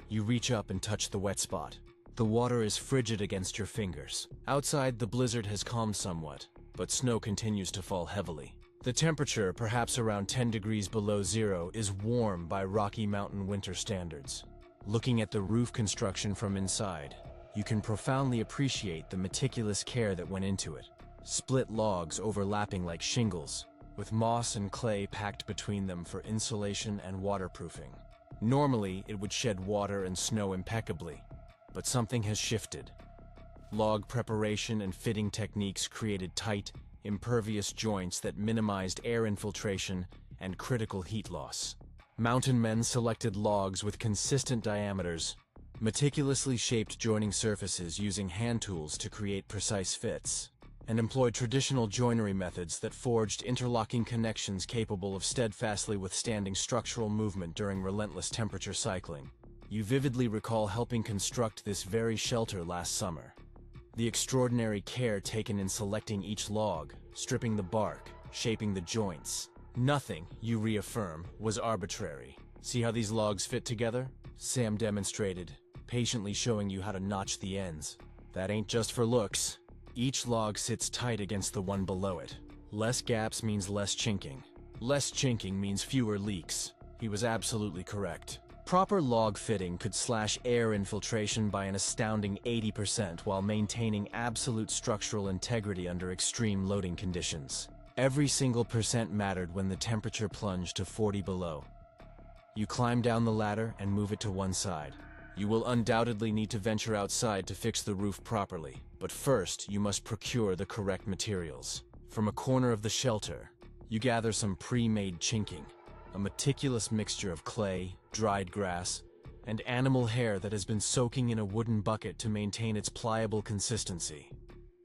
You reach up and touch the wet spot. The water is frigid against your fingers. Outside, the blizzard has calmed somewhat, but snow continues to fall heavily. The temperature, perhaps around 10 degrees below zero, is warm by Rocky Mountain winter standards. Looking at the roof construction from inside, you can profoundly appreciate the meticulous care that went into it. Split logs overlapping like shingles, with moss and clay packed between them for insulation and waterproofing. Normally, it would shed water and snow impeccably, but something has shifted. Log preparation and fitting techniques created tight, impervious joints that minimized air infiltration and critical heat loss. Mountain men selected logs with consistent diameters, meticulously shaped joining surfaces using hand tools to create precise fits, and employed traditional joinery methods that forged interlocking connections capable of steadfastly withstanding structural movement during relentless temperature cycling. You vividly recall helping construct this very shelter last summer. The extraordinary care taken in selecting each log, stripping the bark, shaping the joints. Nothing, you reaffirm, was arbitrary. "See how these logs fit together?" Sam demonstrated, patiently showing you how to notch the ends. "That ain't just for looks. Each log sits tight against the one below it. Less gaps means less chinking. Less chinking means fewer leaks." He was absolutely correct. Proper log fitting could slash air infiltration by an astounding 80% while maintaining absolute structural integrity under extreme loading conditions. Every single percent mattered when the temperature plunged to 40 below. You climb down the ladder and move it to one side. You will undoubtedly need to venture outside to fix the roof properly, but first you must procure the correct materials. From a corner of the shelter, you gather some pre-made chinking, a meticulous mixture of clay, dried grass, and animal hair that has been soaking in a wooden bucket to maintain its pliable consistency.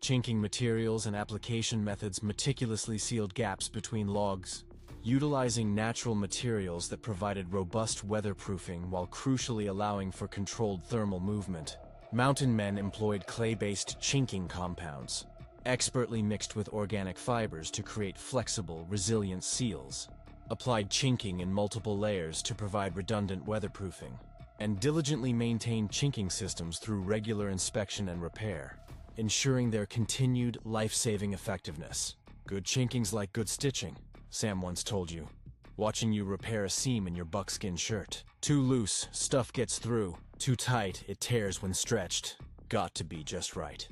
Chinking materials and application methods meticulously sealed gaps between logs, utilizing natural materials that provided robust weatherproofing while crucially allowing for controlled thermal movement. Mountain men employed clay-based chinking compounds, expertly mixed with organic fibers to create flexible, resilient seals, applied chinking in multiple layers to provide redundant weatherproofing, and diligently maintained chinking systems through regular inspection and repair, ensuring their continued life-saving effectiveness. Good chinking's like good stitching, Sam once told you. Watching you repair a seam in your buckskin shirt. Too loose, stuff gets through. Too tight, it tears when stretched. Got to be just right.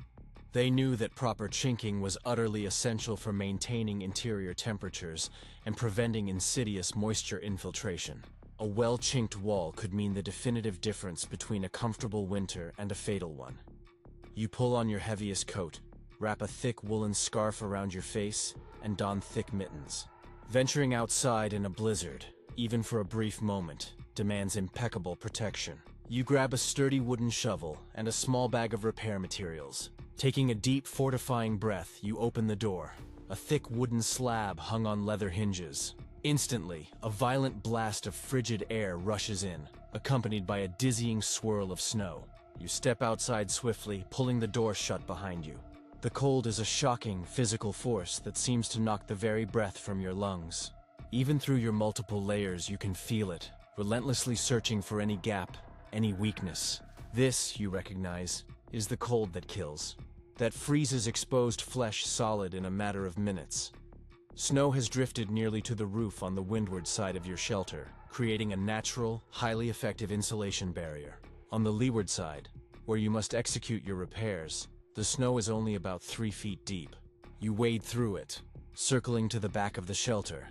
They knew that proper chinking was utterly essential for maintaining interior temperatures and preventing insidious moisture infiltration. A well-chinked wall could mean the definitive difference between a comfortable winter and a fatal one. You pull on your heaviest coat, wrap a thick woolen scarf around your face, and don thick mittens. Venturing outside in a blizzard, even for a brief moment, demands impeccable protection. You grab a sturdy wooden shovel and a small bag of repair materials. Taking a deep, fortifying breath, you open the door. A thick wooden slab hung on leather hinges. Instantly, a violent blast of frigid air rushes in, accompanied by a dizzying swirl of snow. You step outside swiftly, pulling the door shut behind you. The cold is a shocking physical force that seems to knock the very breath from your lungs. Even through your multiple layers, you can feel it, relentlessly searching for any gap, any weakness. This, you recognize, is the cold that kills, that freezes exposed flesh solid in a matter of minutes. Snow has drifted nearly to the roof on the windward side of your shelter, creating a natural, highly effective insulation barrier. On the leeward side, where you must execute your repairs, the snow is only about 3 feet deep. You wade through it, circling to the back of the shelter.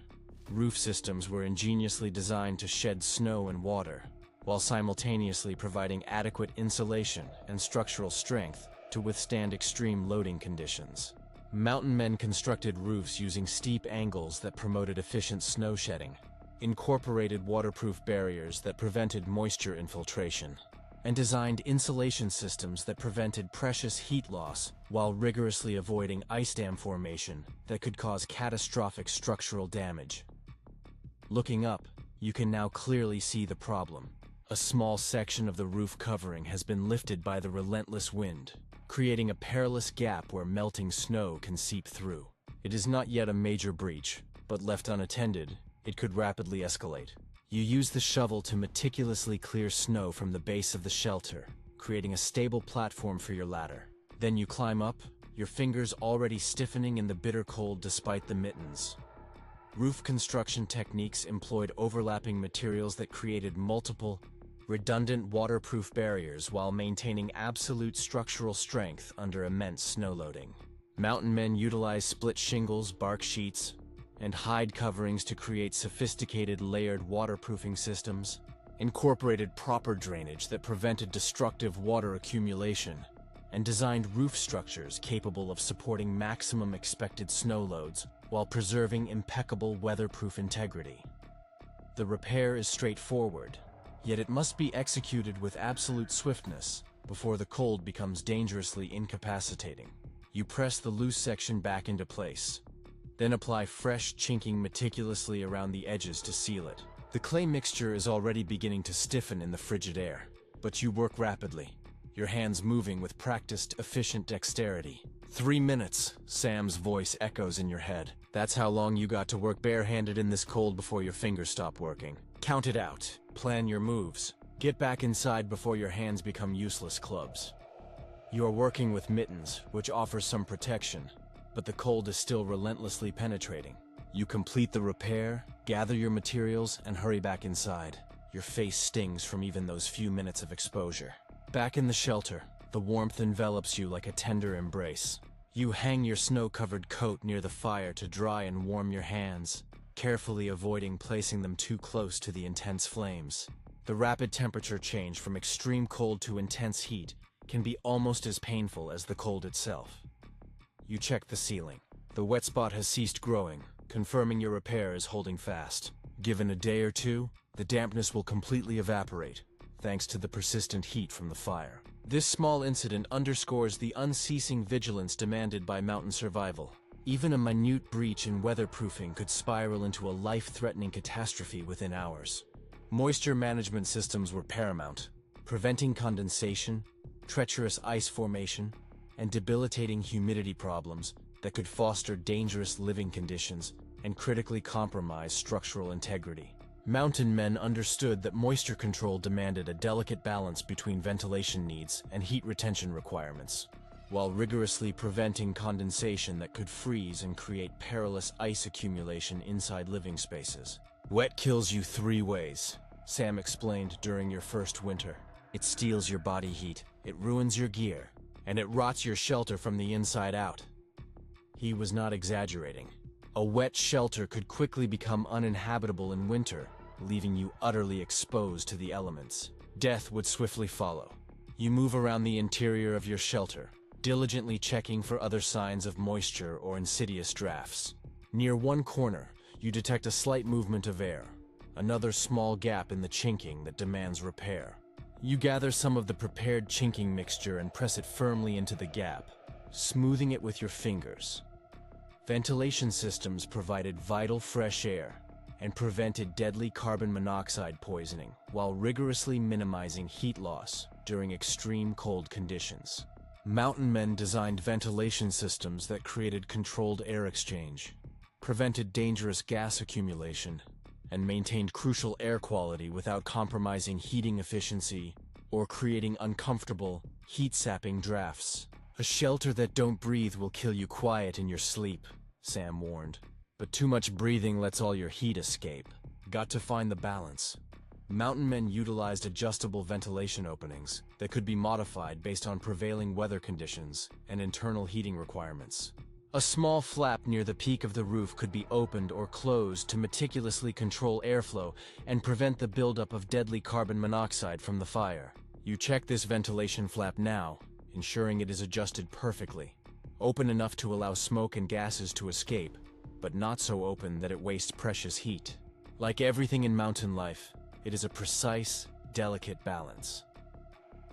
Roof systems were ingeniously designed to shed snow and water, while simultaneously providing adequate insulation and structural strength to withstand extreme loading conditions. Mountain men constructed roofs using steep angles that promoted efficient snow shedding, incorporated waterproof barriers that prevented moisture infiltration, and designed insulation systems that prevented precious heat loss while rigorously avoiding ice dam formation that could cause catastrophic structural damage. Looking up, you can now clearly see the problem. A small section of the roof covering has been lifted by the relentless wind, creating a perilous gap where melting snow can seep through. It is not yet a major breach, but left unattended, it could rapidly escalate. You use the shovel to meticulously clear snow from the base of the shelter, creating a stable platform for your ladder. Then you climb up, your fingers already stiffening in the bitter cold despite the mittens. Roof construction techniques employed overlapping materials that created multiple, redundant waterproof barriers while maintaining absolute structural strength under immense snow loading. Mountain men utilize split shingles, bark sheets, and hide coverings to create sophisticated layered waterproofing systems, incorporated proper drainage that prevented destructive water accumulation, and designed roof structures capable of supporting maximum expected snow loads while preserving impeccable weatherproof integrity. The repair is straightforward, yet it must be executed with absolute swiftness before the cold becomes dangerously incapacitating. You press the loose section back into place, then apply fresh chinking meticulously around the edges to seal it. The clay mixture is already beginning to stiffen in the frigid air, but you work rapidly, your hands moving with practiced, efficient dexterity. 3 minutes, Sam's voice echoes in your head. That's how long you got to work barehanded in this cold before your fingers stop working. Count it out, plan your moves. Get back inside before your hands become useless clubs. You are working with mittens, which offers some protection, but the cold is still relentlessly penetrating. You complete the repair, gather your materials, and hurry back inside. Your face stings from even those few minutes of exposure. Back in the shelter, the warmth envelops you like a tender embrace. You hang your snow-covered coat near the fire to dry and warm your hands, carefully avoiding placing them too close to the intense flames. The rapid temperature change from extreme cold to intense heat can be almost as painful as the cold itself. You check the ceiling. The wet spot has ceased growing, confirming your repair is holding fast. Given a day or two, the dampness will completely evaporate, thanks to the persistent heat from the fire. This small incident underscores the unceasing vigilance demanded by mountain survival. Even a minute breach in weatherproofing could spiral into a life-threatening catastrophe within hours. Moisture management systems were paramount, preventing condensation, treacherous ice formation, and debilitating humidity problems that could foster dangerous living conditions and critically compromise structural integrity. Mountain men understood that moisture control demanded a delicate balance between ventilation needs and heat retention requirements, while rigorously preventing condensation that could freeze and create perilous ice accumulation inside living spaces. Wet kills you 3 ways, Sam explained during your first winter. It steals your body heat, it ruins your gear, and it rots your shelter from the inside out. He was not exaggerating. A wet shelter could quickly become uninhabitable in winter, leaving you utterly exposed to the elements. Death would swiftly follow. You move around the interior of your shelter, diligently checking for other signs of moisture or insidious drafts. Near one corner, you detect a slight movement of air, another small gap in the chinking that demands repair. You gather some of the prepared chinking mixture and press it firmly into the gap, smoothing it with your fingers. Ventilation systems provided vital fresh air and prevented deadly carbon monoxide poisoning while rigorously minimizing heat loss during extreme cold conditions. Mountain men designed ventilation systems that created controlled air exchange, prevented dangerous gas accumulation, and maintained crucial air quality without compromising heating efficiency or creating uncomfortable, heat-sapping drafts. A shelter that don't breathe will kill you quiet in your sleep, Sam warned. But too much breathing lets all your heat escape. Got to find the balance. Mountain men utilized adjustable ventilation openings that could be modified based on prevailing weather conditions and internal heating requirements. A small flap near the peak of the roof could be opened or closed to meticulously control airflow and prevent the buildup of deadly carbon monoxide from the fire. You check this ventilation flap now, ensuring it is adjusted perfectly. Open enough to allow smoke and gases to escape, but not so open that it wastes precious heat. Like everything in mountain life, it is a precise, delicate balance.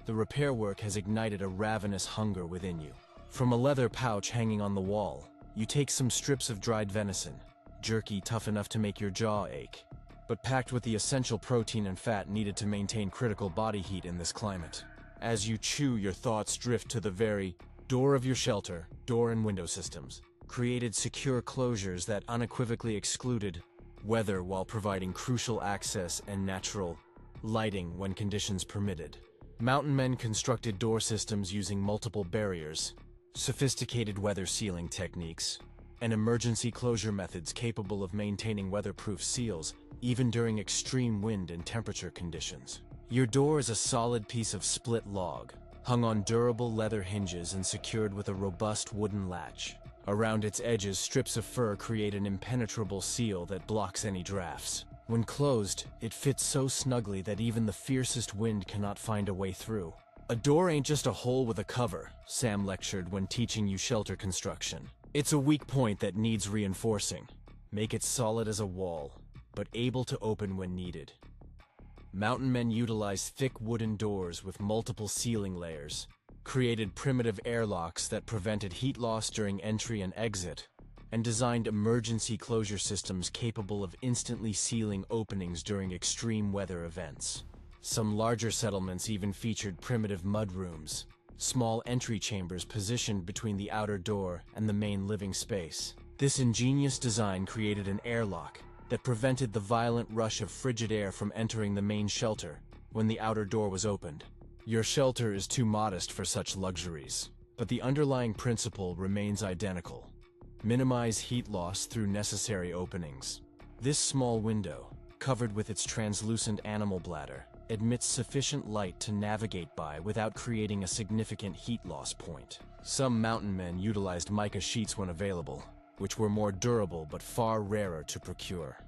The repair work has ignited a ravenous hunger within you. From a leather pouch hanging on the wall, you take some strips of dried venison, jerky tough enough to make your jaw ache, but packed with the essential protein and fat needed to maintain critical body heat in this climate. As you chew, your thoughts drift to the very door of your shelter. Door and window systems created secure closures that unequivocally excluded weather while providing crucial access and natural lighting when conditions permitted. Mountain men constructed door systems using multiple barriers, sophisticated weather sealing techniques, and emergency closure methods capable of maintaining weatherproof seals even during extreme wind and temperature conditions. Your door is a solid piece of split log, hung on durable leather hinges and secured with a robust wooden latch. Around its edges, strips of fur create an impenetrable seal that blocks any drafts. When closed, it fits so snugly that even the fiercest wind cannot find a way through. A door ain't just a hole with a cover, Sam lectured when teaching you shelter construction. It's a weak point that needs reinforcing. Make it solid as a wall, but able to open when needed. Mountain men utilized thick wooden doors with multiple sealing layers, created primitive airlocks that prevented heat loss during entry and exit, and designed emergency closure systems capable of instantly sealing openings during extreme weather events. Some larger settlements even featured primitive mud rooms, small entry chambers positioned between the outer door and the main living space. This ingenious design created an airlock that prevented the violent rush of frigid air from entering the main shelter when the outer door was opened. Your shelter is too modest for such luxuries, but the underlying principle remains identical. Minimize heat loss through necessary openings. This small window, covered with its translucent animal bladder, admits sufficient light to navigate by without creating a significant heat loss point. Some mountain men utilized mica sheets when available, which were more durable but far rarer to procure.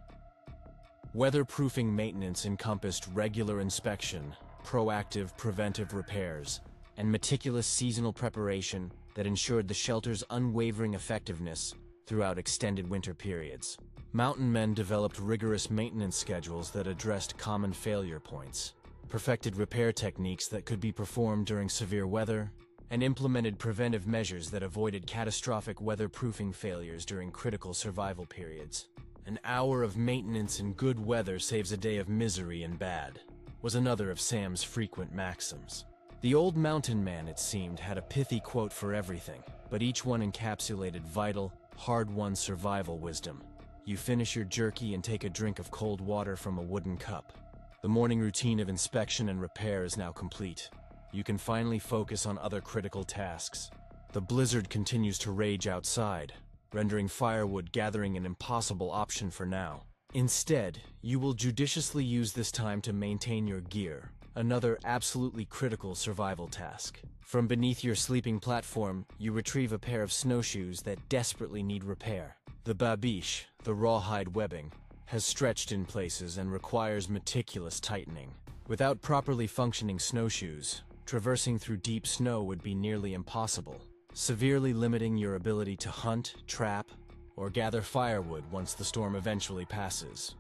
Weatherproofing maintenance encompassed regular inspection, proactive preventive repairs, and meticulous seasonal preparation that ensured the shelter's unwavering effectiveness throughout extended winter periods. Mountain men developed rigorous maintenance schedules that addressed common failure points, perfected repair techniques that could be performed during severe weather, and implemented preventive measures that avoided catastrophic weatherproofing failures during critical survival periods. An hour of maintenance in good weather saves a day of misery in bad, was another of Sam's frequent maxims. The old mountain man, it seemed, had a pithy quote for everything, but each one encapsulated vital, hard-won survival wisdom. You finish your jerky and take a drink of cold water from a wooden cup. The morning routine of inspection and repair is now complete. You can finally focus on other critical tasks. The blizzard continues to rage outside, rendering firewood gathering an impossible option for now. Instead, you will judiciously use this time to maintain your gear, another absolutely critical survival task. From beneath your sleeping platform, you retrieve a pair of snowshoes that desperately need repair. The babiche, the rawhide webbing, has stretched in places and requires meticulous tightening. Without properly functioning snowshoes, traversing through deep snow would be nearly impossible, severely limiting your ability to hunt, trap, or gather firewood once the storm eventually passes.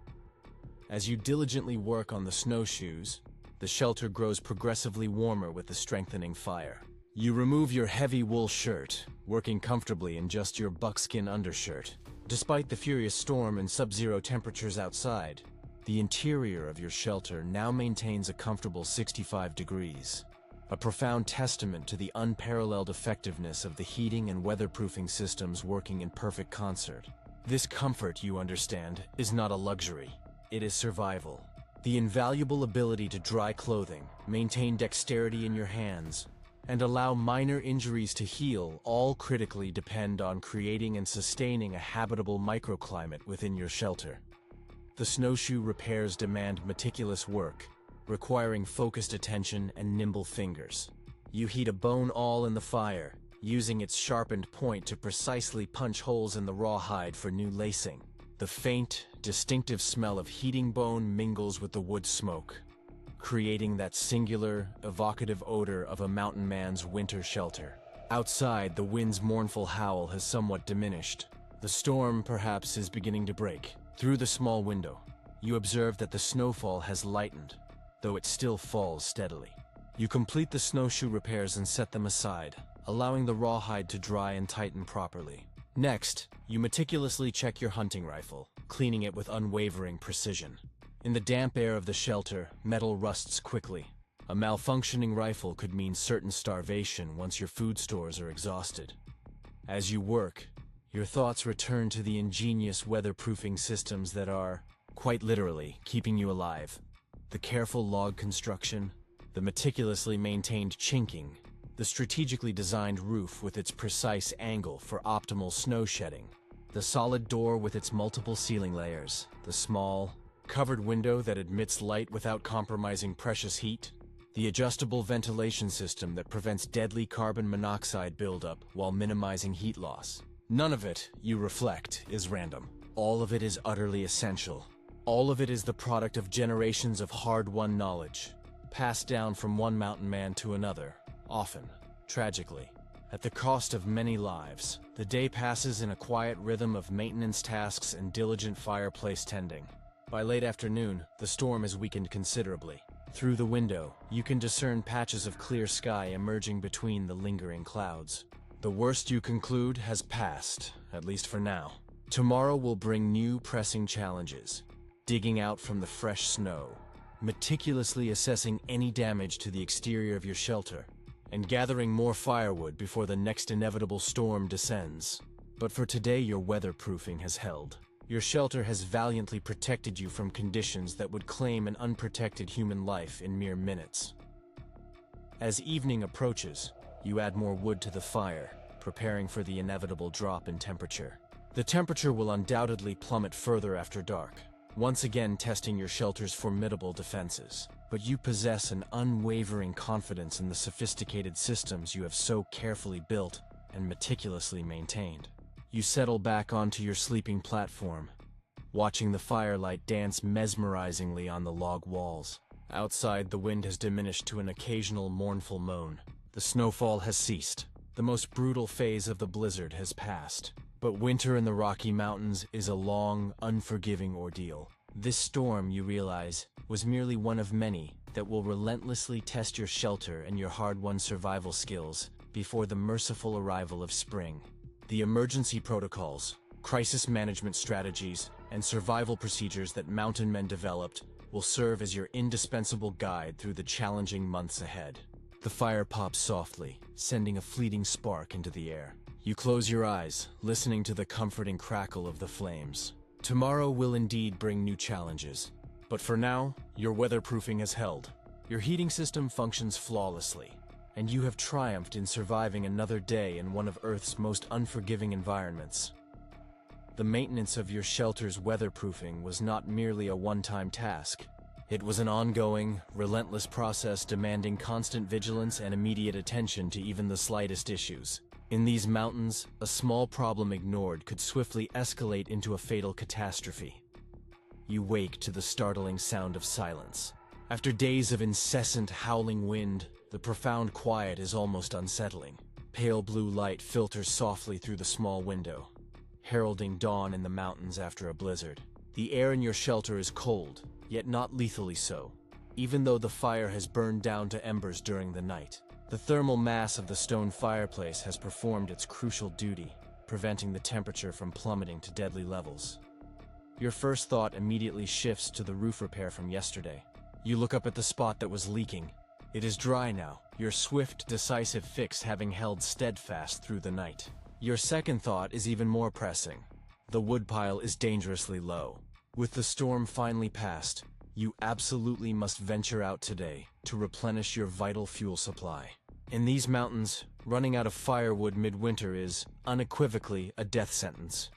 As you diligently work on the snowshoes, the shelter grows progressively warmer with the strengthening fire. You remove your heavy wool shirt, working comfortably in just your buckskin undershirt. Despite the furious storm and sub-zero temperatures outside, the interior of your shelter now maintains a comfortable 65 degrees. A profound testament to the unparalleled effectiveness of the heating and weatherproofing systems working in perfect concert. This comfort, you understand, is not a luxury. It is survival. The invaluable ability to dry clothing, maintain dexterity in your hands, and allow minor injuries to heal all critically depend on creating and sustaining a habitable microclimate within your shelter. The snowshoe repairs demand meticulous work, requiring focused attention and nimble fingers. You heat a bone awl in the fire, using its sharpened point to precisely punch holes in the rawhide for new lacing. The faint, distinctive smell of heating bone mingles with the wood smoke, creating that singular, evocative odor of a mountain man's winter shelter. Outside, the wind's mournful howl has somewhat diminished. The storm, perhaps, is beginning to break. Through the small window, you observe that the snowfall has lightened, though it still falls steadily. You complete the snowshoe repairs and set them aside, allowing the rawhide to dry and tighten properly. Next, you meticulously check your hunting rifle, cleaning it with unwavering precision. In the damp air of the shelter, metal rusts quickly. A malfunctioning rifle could mean certain starvation once your food stores are exhausted. As you work, your thoughts return to the ingenious weatherproofing systems that are, quite literally, keeping you alive. The careful log construction, the meticulously maintained chinking, the strategically designed roof with its precise angle for optimal snow shedding, the solid door with its multiple ceiling layers, the small, covered window that admits light without compromising precious heat, the adjustable ventilation system that prevents deadly carbon monoxide buildup while minimizing heat loss. None of it, you reflect, is random. All of it is utterly essential. All of it is the product of generations of hard-won knowledge, passed down from one mountain man to another, often, tragically, at the cost of many lives. The day passes in a quiet rhythm of maintenance tasks and diligent fireplace tending. By late afternoon, the storm has weakened considerably. Through the window, you can discern patches of clear sky emerging between the lingering clouds. The worst, you conclude, has passed, at least for now. Tomorrow will bring new pressing challenges. Digging out from the fresh snow, meticulously assessing any damage to the exterior of your shelter, and gathering more firewood before the next inevitable storm descends. But for today, your weatherproofing has held. Your shelter has valiantly protected you from conditions that would claim an unprotected human life in mere minutes. As evening approaches, you add more wood to the fire, preparing for the inevitable drop in temperature. The temperature will undoubtedly plummet further after dark, once again testing your shelter's formidable defenses. But you possess an unwavering confidence in the sophisticated systems you have so carefully built and meticulously maintained. You settle back onto your sleeping platform, watching the firelight dance mesmerizingly on the log walls. Outside, the wind has diminished to an occasional mournful moan. The snowfall has ceased. The most brutal phase of the blizzard has passed. But winter in the Rocky Mountains is a long, unforgiving ordeal. This storm, you realize, was merely one of many that will relentlessly test your shelter and your hard-won survival skills before the merciful arrival of spring. The emergency protocols, crisis management strategies, and survival procedures that mountain men developed will serve as your indispensable guide through the challenging months ahead. The fire pops softly, sending a fleeting spark into the air. You close your eyes, listening to the comforting crackle of the flames. Tomorrow will indeed bring new challenges, but for now, your weatherproofing has held. Your heating system functions flawlessly, and you have triumphed in surviving another day in one of Earth's most unforgiving environments. The maintenance of your shelter's weatherproofing was not merely a one-time task. It was an ongoing, relentless process demanding constant vigilance and immediate attention to even the slightest issues. In these mountains, a small problem ignored could swiftly escalate into a fatal catastrophe. You wake to the startling sound of silence. After days of incessant howling wind, the profound quiet is almost unsettling. Pale blue light filters softly through the small window, heralding dawn in the mountains after a blizzard. The air in your shelter is cold, yet not lethally so, even though the fire has burned down to embers during the night. The thermal mass of the stone fireplace has performed its crucial duty, preventing the temperature from plummeting to deadly levels. Your first thought immediately shifts to the roof repair from yesterday. You look up at the spot that was leaking. It is dry now, your swift, decisive fix having held steadfast through the night. Your second thought is even more pressing. The woodpile is dangerously low. With the storm finally past, you absolutely must venture out today to replenish your vital fuel supply. In these mountains, running out of firewood midwinter is, unequivocally, a death sentence.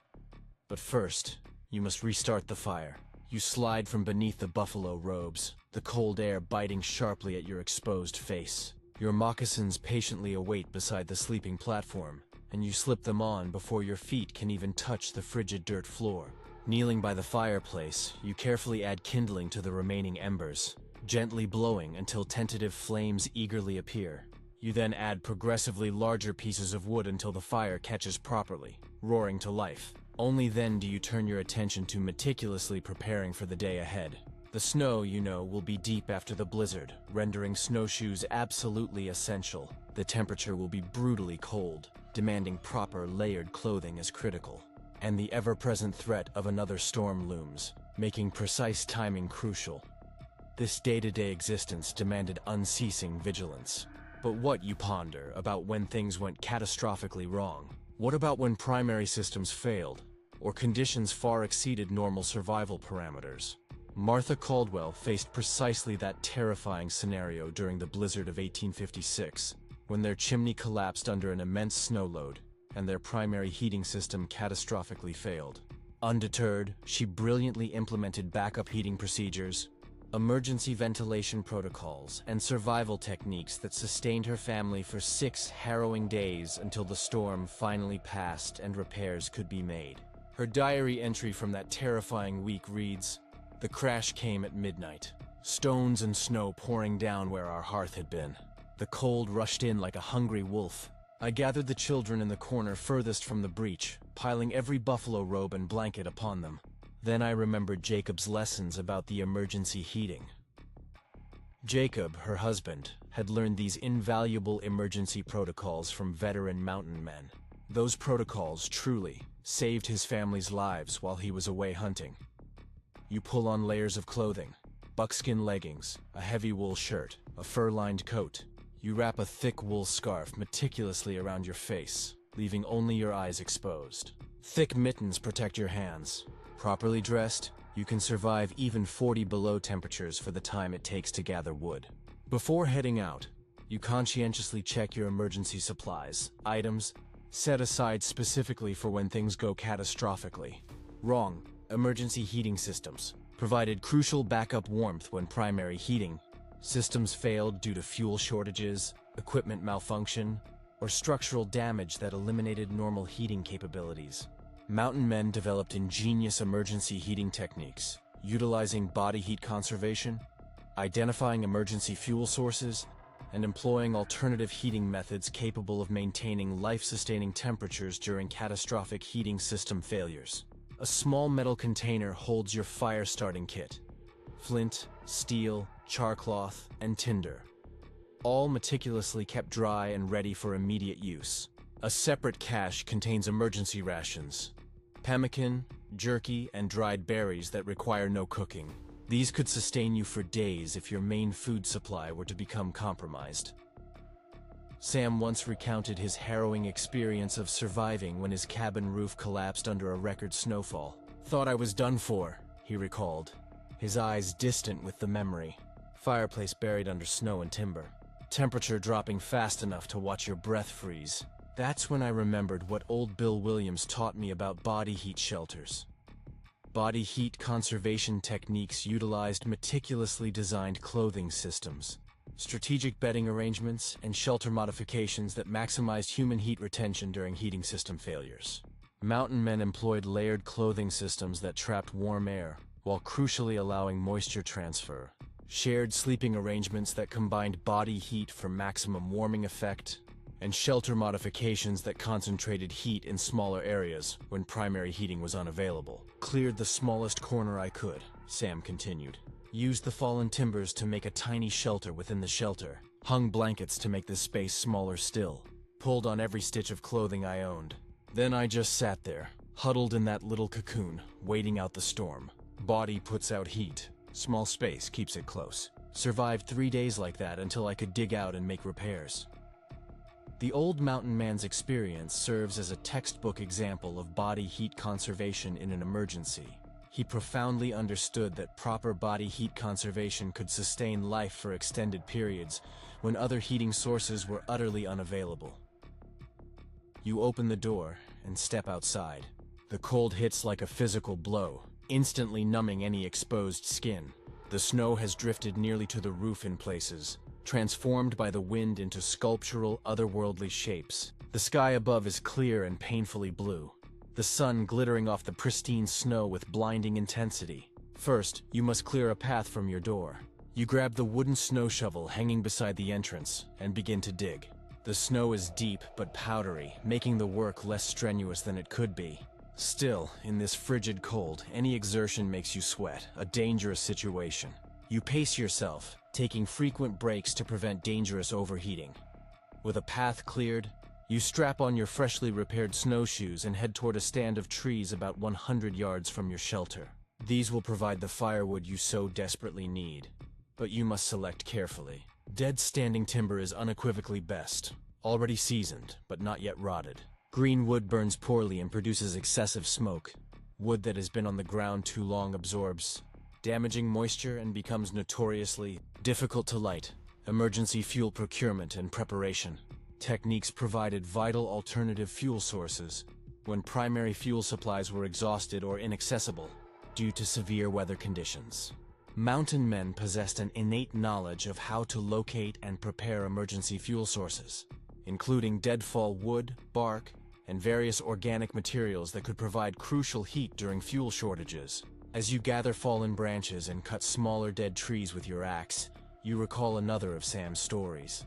But first, you must restart the fire. You slide from beneath the buffalo robes, the cold air biting sharply at your exposed face. Your moccasins patiently await beside the sleeping platform, and you slip them on before your feet can even touch the frigid dirt floor. Kneeling by the fireplace, you carefully add kindling to the remaining embers, gently blowing until tentative flames eagerly appear. You then add progressively larger pieces of wood until the fire catches properly, roaring to life. Only then do you turn your attention to meticulously preparing for the day ahead. The snow, you know, will be deep after the blizzard, rendering snowshoes absolutely essential. The temperature will be brutally cold, demanding proper layered clothing is critical. And the ever-present threat of another storm looms, making precise timing crucial. This day-to-day existence demanded unceasing vigilance. But what, you ponder, about when things went catastrophically wrong? What about when primary systems failed, or conditions far exceeded normal survival parameters? Martha Caldwell faced precisely that terrifying scenario during the blizzard of 1856, when their chimney collapsed under an immense snow load, and their primary heating system catastrophically failed. Undeterred, she brilliantly implemented backup heating procedures, emergency ventilation protocols, and survival techniques that sustained her family for 6 harrowing days until the storm finally passed and repairs could be made. Her diary entry from that terrifying week reads, "The crash came at midnight. Stones and snow pouring down where our hearth had been. The cold rushed in like a hungry wolf. I gathered the children in the corner furthest from the breach, piling every buffalo robe and blanket upon them. Then I remembered Jacob's lessons about the emergency heating." Jacob, her husband, had learned these invaluable emergency protocols from veteran mountain men. Those protocols, truly, saved his family's lives while he was away hunting. You pull on layers of clothing, buckskin leggings, a heavy wool shirt, a fur-lined coat. You wrap a thick wool scarf meticulously around your face, leaving only your eyes exposed. Thick mittens protect your hands. Properly dressed, you can survive even 40 below temperatures for the time it takes to gather wood. Before heading out, you conscientiously check your emergency supplies, items set aside specifically for when things go catastrophically. Wrong. Emergency heating systems provided crucial backup warmth when primary heating systems failed due to fuel shortages, equipment malfunction, or structural damage that eliminated normal heating capabilities. Mountain men developed ingenious emergency heating techniques, utilizing body heat conservation, identifying emergency fuel sources, and employing alternative heating methods capable of maintaining life-sustaining temperatures during catastrophic heating system failures. A small metal container holds your fire-starting kit: flint, steel, charcloth, and tinder, all meticulously kept dry and ready for immediate use. A separate cache contains emergency rations: pemmican, jerky, and dried berries that require no cooking. These could sustain you for days if your main food supply were to become compromised. Sam once recounted his harrowing experience of surviving when his cabin roof collapsed under a record snowfall. "Thought I was done for," he recalled, his eyes distant with the memory. Fireplace buried under snow and timber. Temperature dropping fast enough to watch your breath freeze. That's when I remembered what old Bill Williams taught me about body heat shelters. Body heat conservation techniques utilized meticulously designed clothing systems, strategic bedding arrangements, and shelter modifications that maximized human heat retention during heating system failures. Mountain men employed layered clothing systems that trapped warm air, while crucially allowing moisture transfer. Shared sleeping arrangements that combined body heat for maximum warming effect, and shelter modifications that concentrated heat in smaller areas when primary heating was unavailable. "Cleared the smallest corner I could," Sam continued. "Used the fallen timbers to make a tiny shelter within the shelter. Hung blankets to make the space smaller still. Pulled on every stitch of clothing I owned. Then I just sat there, huddled in that little cocoon, waiting out the storm. Body puts out heat. Small space keeps it close. Survived 3 days like that until I could dig out and make repairs." The old mountain man's experience serves as a textbook example of body heat conservation in an emergency. He profoundly understood that proper body heat conservation could sustain life for extended periods when other heating sources were utterly unavailable. You open the door and step outside. The cold hits like a physical blow, instantly numbing any exposed skin. The snow has drifted nearly to the roof in places, transformed by the wind into sculptural, otherworldly shapes. The sky above is clear and painfully blue, the sun glittering off the pristine snow with blinding intensity. First, you must clear a path from your door. You grab the wooden snow shovel hanging beside the entrance and begin to dig. The snow is deep but powdery, making the work less strenuous than it could be. Still, in this frigid cold, any exertion makes you sweat, a dangerous situation. You pace yourself, taking frequent breaks to prevent dangerous overheating. With a path cleared, you strap on your freshly repaired snowshoes and head toward a stand of trees about 100 yards from your shelter. These will provide the firewood you so desperately need, but you must select carefully. Dead standing timber is unequivocally best, already seasoned, but not yet rotted. Green wood burns poorly and produces excessive smoke. Wood that has been on the ground too long absorbs damaging moisture and becomes notoriously difficult to light. Emergency fuel procurement and preparation. Techniques provided vital alternative fuel sources when primary fuel supplies were exhausted or inaccessible due to severe weather conditions. Mountain men possessed an innate knowledge of how to locate and prepare emergency fuel sources, including deadfall wood, bark, and various organic materials that could provide crucial heat during fuel shortages. As you gather fallen branches and cut smaller dead trees with your axe, you recall another of Sam's stories.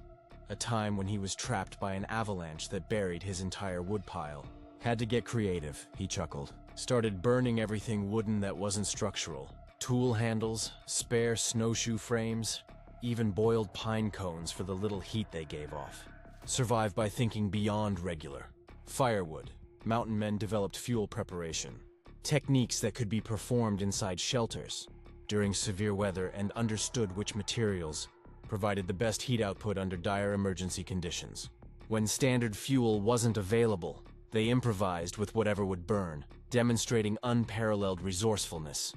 A time when he was trapped by an avalanche that buried his entire woodpile. "Had to get creative," he chuckled. "Started burning everything wooden that wasn't structural. Tool handles, spare snowshoe frames, even boiled pine cones for the little heat they gave off. Survived by thinking beyond regular. Firewood. Mountain men developed fuel preparation. Techniques that could be performed inside shelters during severe weather and understood which materials provided the best heat output under dire emergency conditions. When standard fuel wasn't available, they improvised with whatever would burn, demonstrating unparalleled resourcefulness.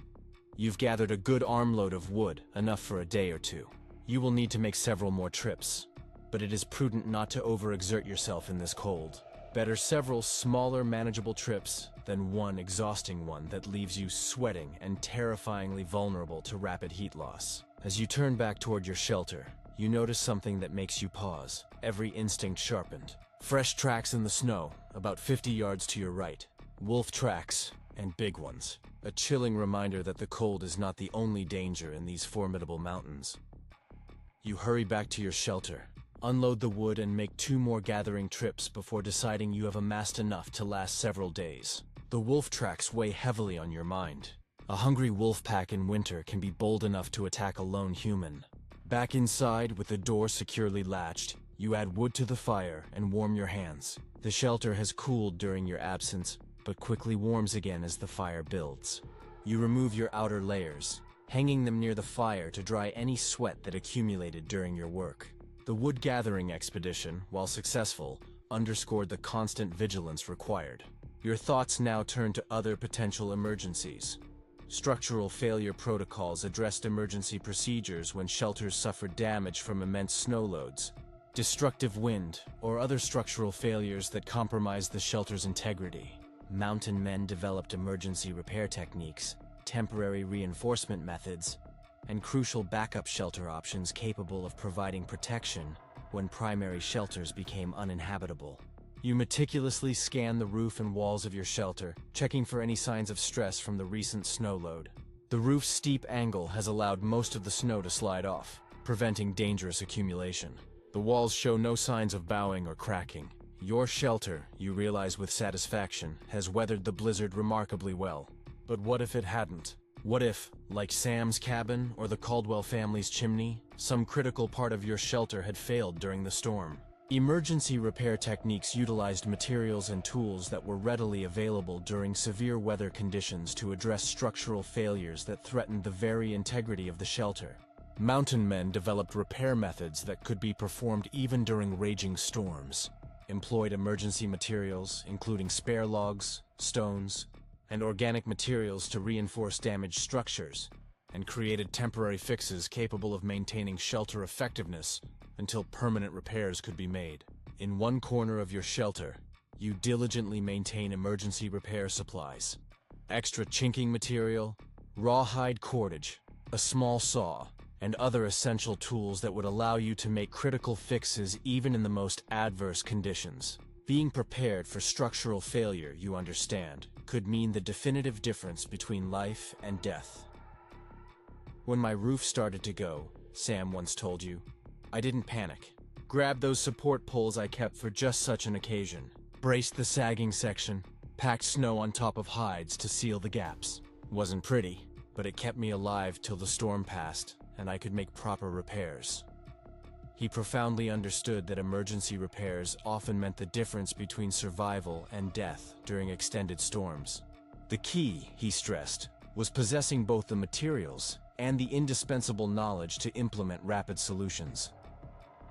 You've gathered a good armload of wood, enough for a day or two. You will need to make several more trips, but it is prudent not to overexert yourself in this cold. Better several smaller, manageable trips than one exhausting one that leaves you sweating and terrifyingly vulnerable to rapid heat loss. As you turn back toward your shelter, you notice something that makes you pause, every instinct sharpened. Fresh tracks in the snow, about 50 yards to your right. Wolf tracks, and big ones. A chilling reminder that the cold is not the only danger in these formidable mountains. You hurry back to your shelter, unload the wood and make 2 more gathering trips before deciding you have amassed enough to last several days. The wolf tracks weigh heavily on your mind. A hungry wolf pack in winter can be bold enough to attack a lone human. Back inside, with the door securely latched, you add wood to the fire and warm your hands. The shelter has cooled during your absence, but quickly warms again as the fire builds. You remove your outer layers, hanging them near the fire to dry any sweat that accumulated during your work. The wood gathering expedition, while successful, underscored the constant vigilance required. Your thoughts now turn to other potential emergencies. Structural failure protocols addressed emergency procedures when shelters suffered damage from immense snow loads, destructive wind, or other structural failures that compromised the shelter's integrity. Mountain men developed emergency repair techniques, temporary reinforcement methods, and crucial backup shelter options capable of providing protection when primary shelters became uninhabitable. You meticulously scan the roof and walls of your shelter, checking for any signs of stress from the recent snow load. The roof's steep angle has allowed most of the snow to slide off, preventing dangerous accumulation. The walls show no signs of bowing or cracking. Your shelter, you realize with satisfaction, has weathered the blizzard remarkably well. But what if it hadn't? What if, like Sam's cabin or the Caldwell family's chimney, some critical part of your shelter had failed during the storm? Emergency repair techniques utilized materials and tools that were readily available during severe weather conditions to address structural failures that threatened the very integrity of the shelter. Mountain men developed repair methods that could be performed even during raging storms, employed emergency materials, including spare logs, stones, and organic materials to reinforce damaged structures, and created temporary fixes capable of maintaining shelter effectiveness until permanent repairs could be made. In one corner of your shelter, you diligently maintain emergency repair supplies, extra chinking material, rawhide cordage, a small saw, and other essential tools that would allow you to make critical fixes even in the most adverse conditions. Being prepared for structural failure, you understand, could mean the definitive difference between life and death. When my roof started to go, Sam once told you, I didn't panic. Grabbed those support poles I kept for just such an occasion, braced the sagging section, packed snow on top of hides to seal the gaps. Wasn't pretty, but it kept me alive till the storm passed and I could make proper repairs. He profoundly understood that emergency repairs often meant the difference between survival and death during extended storms. The key, he stressed, was possessing both the materials and the indispensable knowledge to implement rapid solutions.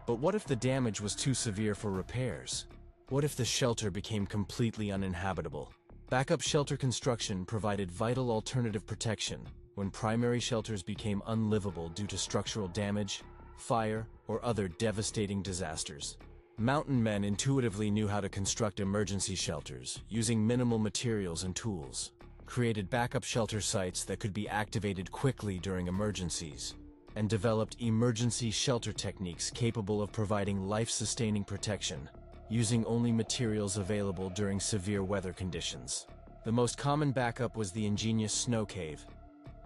But what if the damage was too severe for repairs? What if the shelter became completely uninhabitable? Backup shelter construction provided vital alternative protection when primary shelters became unlivable due to structural damage, fire, or other devastating disasters. Mountain men intuitively knew how to construct emergency shelters using minimal materials and tools, created backup shelter sites that could be activated quickly during emergencies, and developed emergency shelter techniques capable of providing life-sustaining protection using only materials available during severe weather conditions. The most common backup was the ingenious snow cave,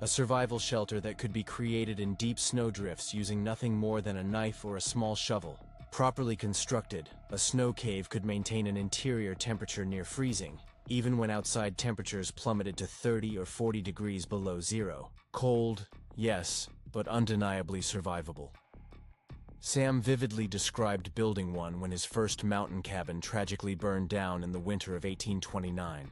a survival shelter that could be created in deep snowdrifts using nothing more than a knife or a small shovel. Properly constructed, a snow cave could maintain an interior temperature near freezing, even when outside temperatures plummeted to 30 or 40 degrees below zero. Cold, yes, but undeniably survivable. Sam vividly described building one when his first mountain cabin tragically burned down in the winter of 1829.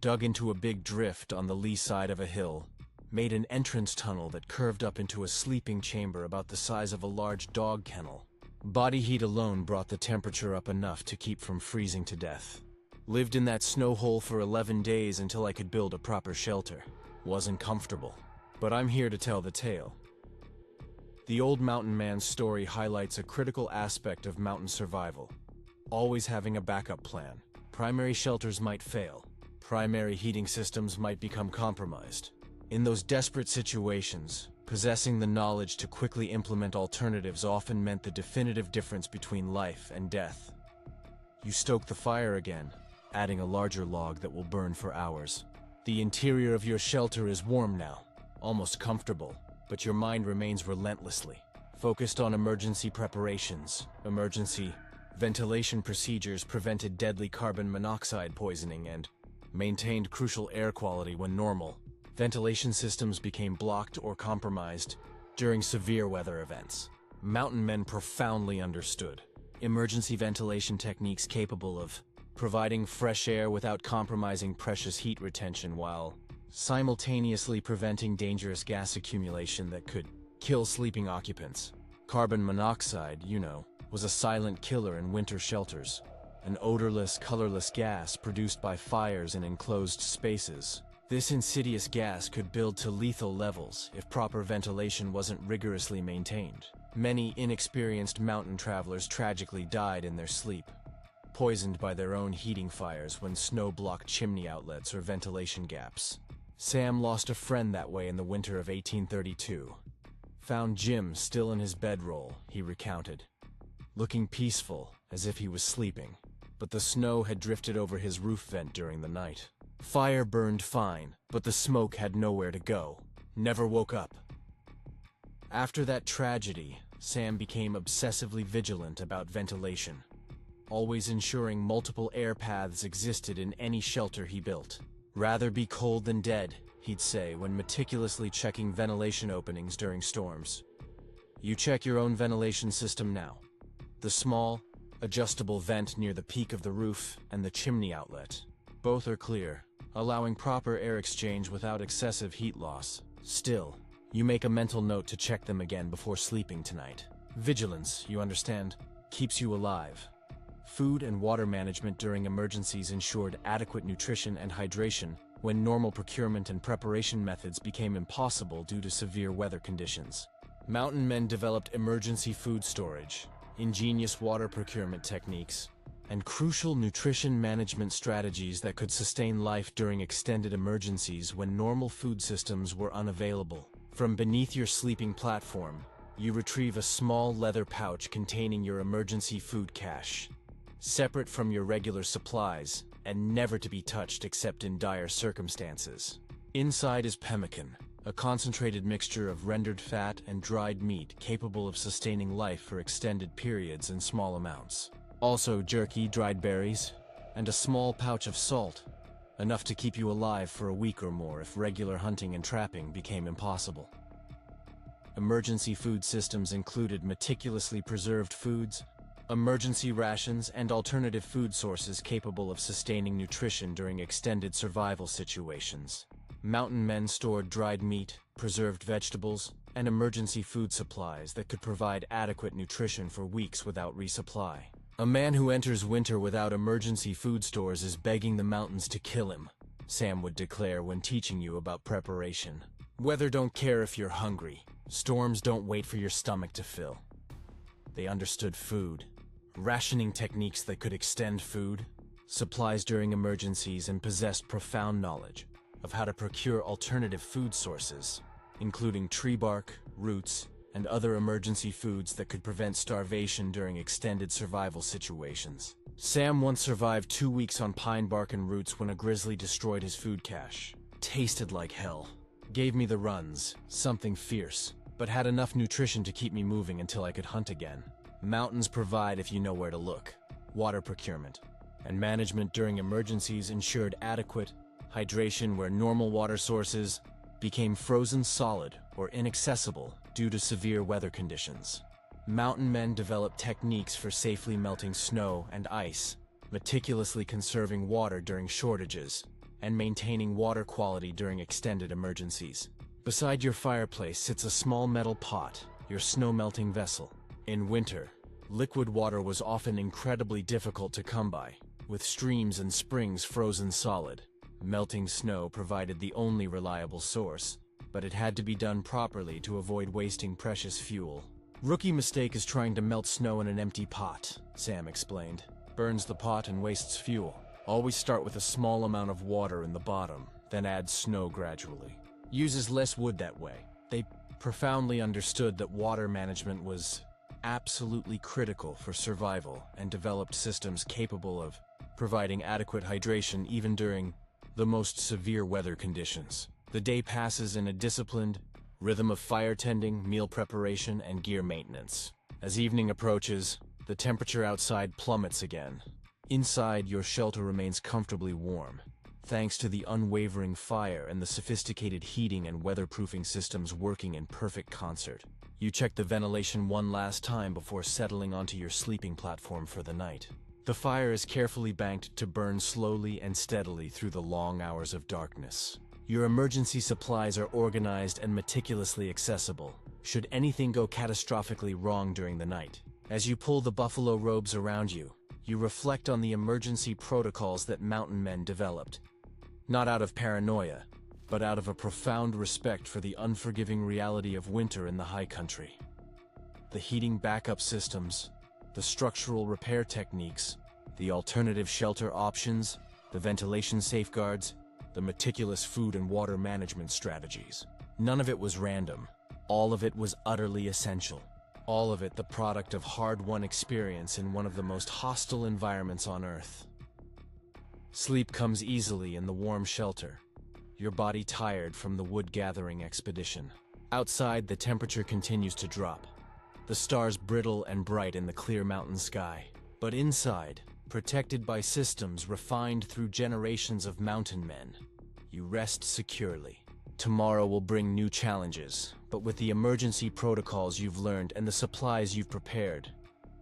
Dug into a big drift on the lee side of a hill, made an entrance tunnel that curved up into a sleeping chamber about the size of a large dog kennel. Body heat alone brought the temperature up enough to keep from freezing to death. Lived in that snow hole for 11 days until I could build a proper shelter. Wasn't comfortable, but I'm here to tell the tale. The old mountain man's story highlights a critical aspect of mountain survival. Always having a backup plan. Primary shelters might fail. Primary heating systems might become compromised. In those desperate situations, possessing the knowledge to quickly implement alternatives often meant the definitive difference between life and death. You stoke the fire again, adding a larger log that will burn for hours. The interior of your shelter is warm now, almost comfortable, but your mind remains relentlessly focused on emergency preparations. Emergency ventilation procedures prevented deadly carbon monoxide poisoning and maintained crucial air quality when normal ventilation systems became blocked or compromised during severe weather events. Mountain men profoundly understood emergency ventilation techniques capable of providing fresh air without compromising precious heat retention while simultaneously preventing dangerous gas accumulation that could kill sleeping occupants. Carbon monoxide, was a silent killer in winter shelters, an odorless, colorless gas produced by fires in enclosed spaces. This insidious gas could build to lethal levels if proper ventilation wasn't rigorously maintained. Many inexperienced mountain travelers tragically died in their sleep, poisoned by their own heating fires when snow blocked chimney outlets or ventilation gaps. Sam lost a friend that way in the winter of 1832. Found Jim still in his bedroll, he recounted, looking peaceful as if he was sleeping, but the snow had drifted over his roof vent during the night. Fire burned fine, but the smoke had nowhere to go. Never woke up. After that tragedy, Sam became obsessively vigilant about ventilation, always ensuring multiple air paths existed in any shelter he built. "Rather be cold than dead," he'd say when meticulously checking ventilation openings during storms. You check your own ventilation system now. The small, adjustable vent near the peak of the roof and the chimney outlet. Both are clear, allowing proper air exchange without excessive heat loss. Still, you make a mental note to check them again before sleeping tonight. Vigilance, you understand, keeps you alive. Food and water management during emergencies ensured adequate nutrition and hydration when normal procurement and preparation methods became impossible due to severe weather conditions. Mountain men developed emergency food storage, ingenious water procurement techniques, and crucial nutrition management strategies that could sustain life during extended emergencies when normal food systems were unavailable. From beneath your sleeping platform, you retrieve a small leather pouch containing your emergency food cache, separate from your regular supplies and never to be touched except in dire circumstances. Inside is pemmican, a concentrated mixture of rendered fat and dried meat capable of sustaining life for extended periods in small amounts. Also jerky, dried berries, and a small pouch of salt, enough to keep you alive for a week or more if regular hunting and trapping became impossible. Emergency food systems included meticulously preserved foods, emergency rations, and alternative food sources capable of sustaining nutrition during extended survival situations. Mountain men stored dried meat, preserved vegetables, and emergency food supplies that could provide adequate nutrition for weeks without resupply. "A man who enters winter without emergency food stores is begging the mountains to kill him," Sam would declare when teaching you about preparation. Weather don't care if you're hungry. Storms don't wait for your stomach to fill. They understood food, rationing techniques that could extend food, supplies during emergencies, and possessed profound knowledge of how to procure alternative food sources, including tree bark, roots, and other emergency foods that could prevent starvation during extended survival situations. Sam once survived 2 weeks on pine bark and roots when a grizzly destroyed his food cache. Tasted like hell. Gave me the runs, something fierce, but had enough nutrition to keep me moving until I could hunt again. Mountains provide if you know where to look. Water procurement and management during emergencies ensured adequate hydration where normal water sources became frozen solid or inaccessible due to severe weather conditions. Mountain men developed techniques for safely melting snow and ice, meticulously conserving water during shortages, and maintaining water quality during extended emergencies. Beside your fireplace sits a small metal pot, your snow-melting vessel. In winter, liquid water was often incredibly difficult to come by, with streams and springs frozen solid. Melting snow provided the only reliable source, but it had to be done properly to avoid wasting precious fuel. "Rookie mistake is trying to melt snow in an empty pot," Sam explained. "Burns the pot and wastes fuel. Always start with a small amount of water in the bottom, then add snow gradually. Uses less wood that way." They profoundly understood that water management was absolutely critical for survival and developed systems capable of providing adequate hydration even during the most severe weather conditions. The day passes in a disciplined rhythm of fire tending, meal preparation, and gear maintenance. As evening approaches, the temperature outside plummets again. Inside, your shelter remains comfortably warm, thanks to the unwavering fire and the sophisticated heating and weatherproofing systems working in perfect concert. You check the ventilation one last time before settling onto your sleeping platform for the night. The fire is carefully banked to burn slowly and steadily through the long hours of darkness. Your emergency supplies are organized and meticulously accessible, should anything go catastrophically wrong during the night. As you pull the buffalo robes around you, you reflect on the emergency protocols that mountain men developed. Not out of paranoia, but out of a profound respect for the unforgiving reality of winter in the high country. The heating backup systems, the structural repair techniques, the alternative shelter options, the ventilation safeguards, the meticulous food and water management strategies. None of it was random. All of it was utterly essential. All of it the product of hard-won experience in one of the most hostile environments on Earth. Sleep comes easily in the warm shelter, your body tired from the wood-gathering expedition. Outside, the temperature continues to drop, the stars brittle and bright in the clear mountain sky. But inside, protected by systems refined through generations of mountain men, you rest securely. Tomorrow will bring new challenges, but with the emergency protocols you've learned and the supplies you've prepared,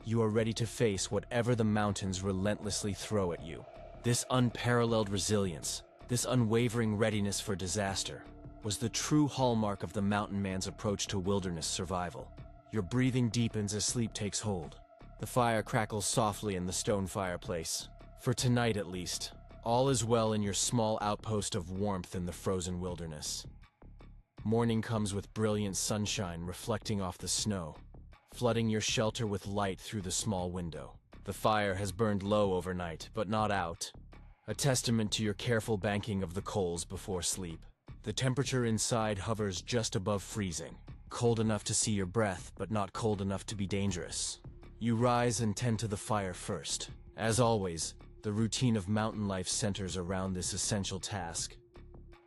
you are ready to face whatever the mountains relentlessly throw at you. This unparalleled resilience, this unwavering readiness for disaster, was the true hallmark of the mountain man's approach to wilderness survival. Your breathing deepens as sleep takes hold. The fire crackles softly in the stone fireplace. For tonight at least, all is well in your small outpost of warmth in the frozen wilderness. Morning comes with brilliant sunshine reflecting off the snow, flooding your shelter with light through the small window. The fire has burned low overnight, but not out, a testament to your careful banking of the coals before sleep. The temperature inside hovers just above freezing, cold enough to see your breath, but not cold enough to be dangerous. You rise and tend to the fire first. As always, the routine of mountain life centers around this essential task,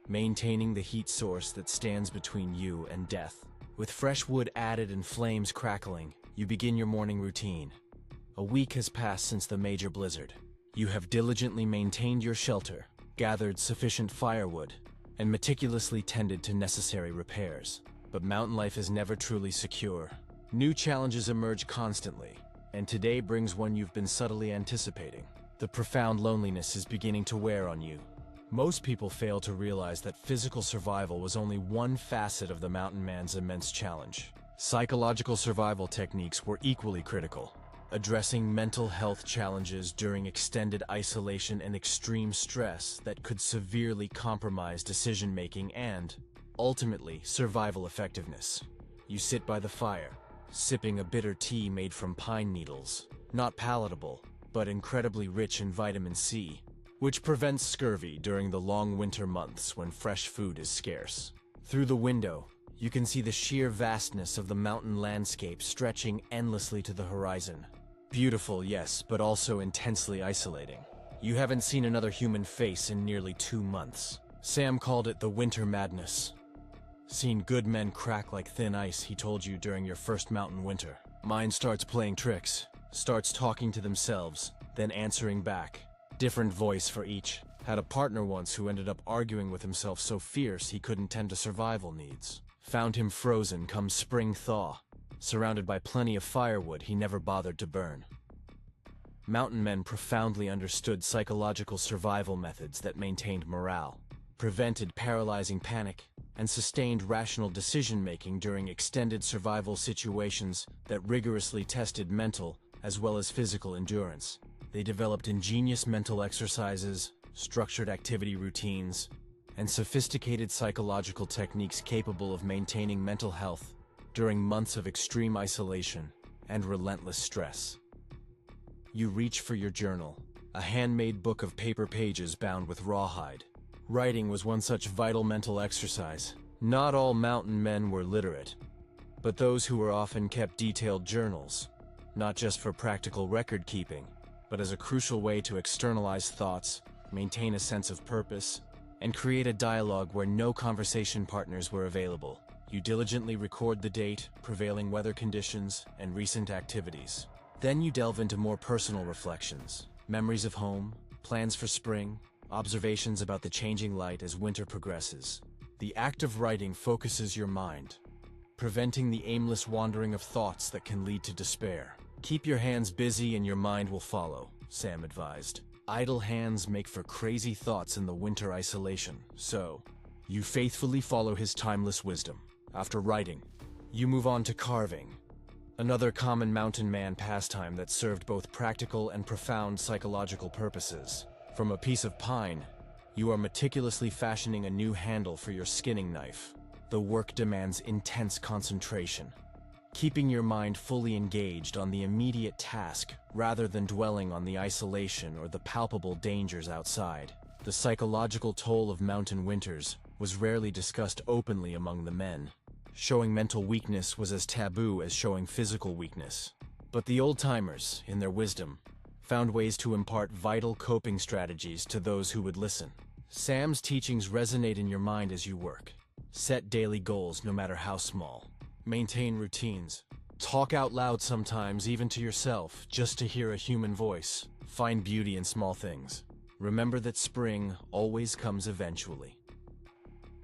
maintaining the heat source that stands between you and death. With fresh wood added and flames crackling, you begin your morning routine. A week has passed since the major blizzard. You have diligently maintained your shelter, gathered sufficient firewood, and meticulously tended to necessary repairs. But mountain life is never truly secure. New challenges emerge constantly, and today brings one you've been subtly anticipating. The profound loneliness is beginning to wear on you. Most people fail to realize that physical survival was only one facet of the mountain man's immense challenge. Psychological survival techniques were equally critical, addressing mental health challenges during extended isolation and extreme stress that could severely compromise decision-making and, ultimately, survival effectiveness. You sit by the fire, sipping a bitter tea made from pine needles, not palatable, but incredibly rich in vitamin C, which prevents scurvy during the long winter months when fresh food is scarce. Through the window, you can see the sheer vastness of the mountain landscape stretching endlessly to the horizon. Beautiful, yes, but also intensely isolating. You haven't seen another human face in nearly 2 months. Sam called it the winter madness. Seen good men crack like thin ice, he told you during your first mountain winter. Mind starts playing tricks, starts talking to themselves, then answering back. Different voice for each. Had a partner once who ended up arguing with himself so fierce he couldn't tend to survival needs. Found him frozen come spring thaw. Surrounded by plenty of firewood he never bothered to burn. Mountain men profoundly understood psychological survival methods that maintained morale, prevented paralyzing panic, and sustained rational decision-making during extended survival situations that rigorously tested mental as well as physical endurance. They developed ingenious mental exercises, structured activity routines, and sophisticated psychological techniques capable of maintaining mental health during months of extreme isolation and relentless stress. You reach for your journal, a handmade book of paper pages bound with rawhide. Writing was one such vital mental exercise. Not all mountain men were literate, but those who were often kept detailed journals, not just for practical record keeping, but as a crucial way to externalize thoughts, maintain a sense of purpose, and create a dialogue where no conversation partners were available. You diligently record the date, prevailing weather conditions, and recent activities. Then you delve into more personal reflections, memories of home, plans for spring, observations about the changing light as winter progresses. The act of writing focuses your mind, preventing the aimless wandering of thoughts that can lead to despair. Keep your hands busy and your mind will follow, Sam advised. Idle hands make for crazy thoughts in the winter isolation, so you faithfully follow his timeless wisdom. After writing, you move on to carving, another common mountain man pastime that served both practical and profound psychological purposes. From a piece of pine, you are meticulously fashioning a new handle for your skinning knife. The work demands intense concentration, keeping your mind fully engaged on the immediate task rather than dwelling on the isolation or the palpable dangers outside. The psychological toll of mountain winters was rarely discussed openly among the men. Showing mental weakness was as taboo as showing physical weakness. But the old-timers, in their wisdom, found ways to impart vital coping strategies to those who would listen. Sam's teachings resonate in your mind as you work. Set daily goals no matter how small. Maintain routines. Talk out loud sometimes, even to yourself, just to hear a human voice. Find beauty in small things. Remember that spring always comes eventually.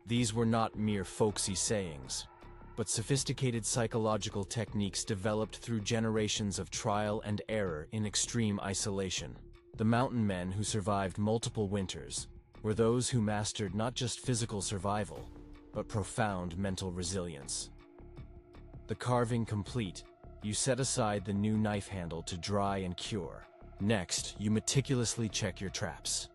These were not mere folksy sayings, but sophisticated psychological techniques developed through generations of trial and error in extreme isolation. The mountain men who survived multiple winters were those who mastered not just physical survival, but profound mental resilience. The carving complete, you set aside the new knife handle to dry and cure. Next, you meticulously check your traps,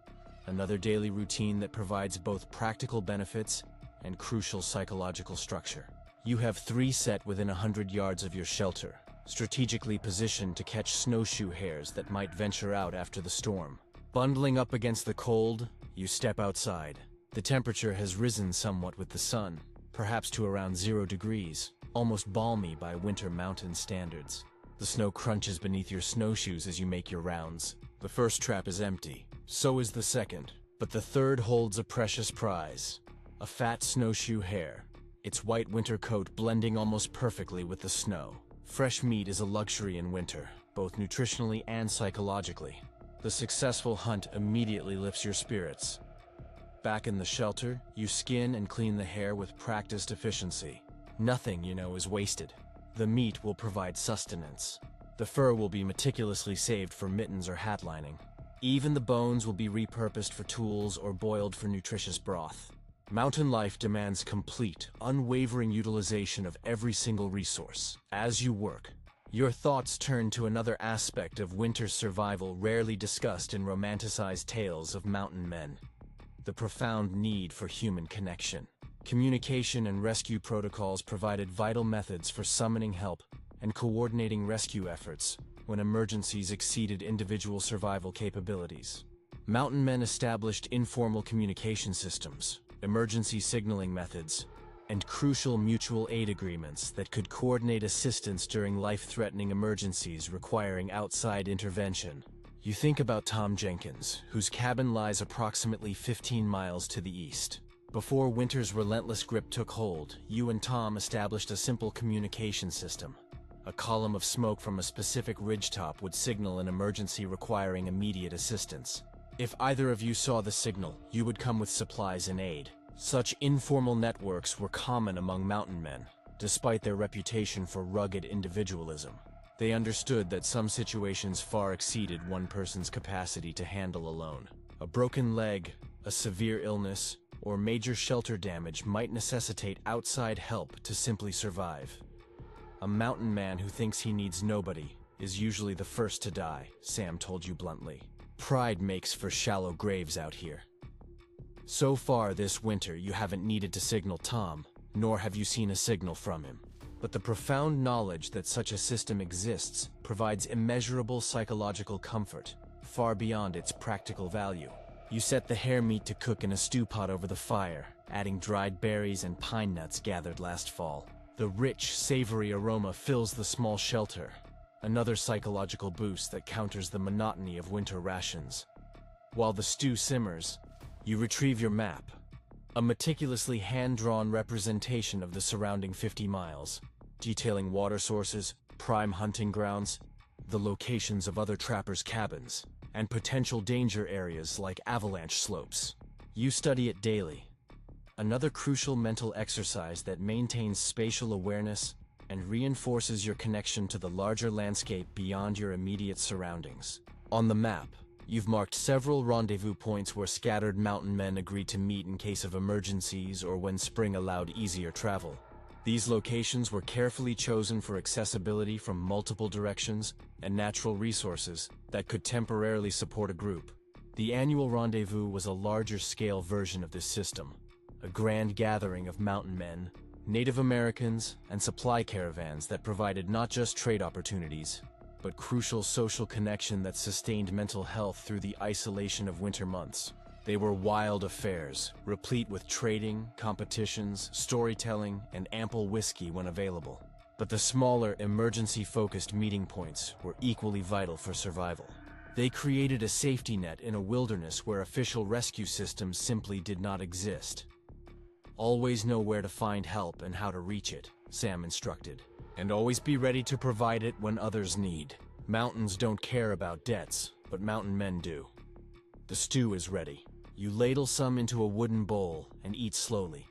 another daily routine that provides both practical benefits and crucial psychological structure. You have 3 set within 100 yards of your shelter, strategically positioned to catch snowshoe hares that might venture out after the storm. Bundling up against the cold, you step outside. The temperature has risen somewhat with the sun, perhaps to around 0 degrees, almost balmy by winter mountain standards. The snow crunches beneath your snowshoes as you make your rounds. The first trap is empty, so is the second, but the third holds a precious prize, a fat snowshoe hare, its white winter coat blending almost perfectly with the snow. Fresh meat is a luxury in winter, both nutritionally and psychologically. The successful hunt immediately lifts your spirits. Back in the shelter, you skin and clean the hare with practiced efficiency. Nothing, is wasted. The meat will provide sustenance. The fur will be meticulously saved for mittens or hat lining. Even the bones will be repurposed for tools or boiled for nutritious broth. Mountain life demands complete, unwavering utilization of every single resource. As you work, your thoughts turn to another aspect of winter survival rarely discussed in romanticized tales of mountain men: the profound need for human connection. Communication and rescue protocols provided vital methods for summoning help and coordinating rescue efforts when emergencies exceeded individual survival capabilities. Mountain men established informal communication systems, emergency signaling methods, and crucial mutual aid agreements that could coordinate assistance during life-threatening emergencies requiring outside intervention. You think about Tom Jenkins, whose cabin lies approximately 15 miles to the east. Before winter's relentless grip took hold, you and Tom established a simple communication system. A column of smoke from a specific ridgetop would signal an emergency requiring immediate assistance. If either of you saw the signal, you would come with supplies and aid. Such informal networks were common among mountain men, despite their reputation for rugged individualism. They understood that some situations far exceeded one person's capacity to handle alone. A broken leg, a severe illness, or major shelter damage might necessitate outside help to simply survive. A mountain man who thinks he needs nobody is usually the first to die, Sam told you bluntly. Pride makes for shallow graves out here. So far this winter, you haven't needed to signal Tom, nor have you seen a signal from him. But the profound knowledge that such a system exists provides immeasurable psychological comfort, far beyond its practical value. You set the hare meat to cook in a stew pot over the fire, adding dried berries and pine nuts gathered last fall. The rich, savory aroma fills the small shelter, another psychological boost that counters the monotony of winter rations. While the stew simmers, you retrieve your map, a meticulously hand-drawn representation of the surrounding 50 miles, detailing water sources, prime hunting grounds, the locations of other trappers' cabins, and potential danger areas like avalanche slopes. You study it daily, another crucial mental exercise that maintains spatial awareness and reinforces your connection to the larger landscape beyond your immediate surroundings. On the map, you've marked several rendezvous points where scattered mountain men agreed to meet in case of emergencies or when spring allowed easier travel. These locations were carefully chosen for accessibility from multiple directions and natural resources that could temporarily support a group. The annual rendezvous was a larger-scale version of this system, a grand gathering of mountain men, Native Americans, and supply caravans that provided not just trade opportunities, but crucial social connection that sustained mental health through the isolation of winter months. They were wild affairs, replete with trading, competitions, storytelling, and ample whiskey when available. But the smaller, emergency-focused meeting points were equally vital for survival. They created a safety net in a wilderness where official rescue systems simply did not exist. Always know where to find help and how to reach it, Sam instructed. And always be ready to provide it when others need. Mountains don't care about debts, but mountain men do. The stew is ready. You ladle some into a wooden bowl and eat slowly,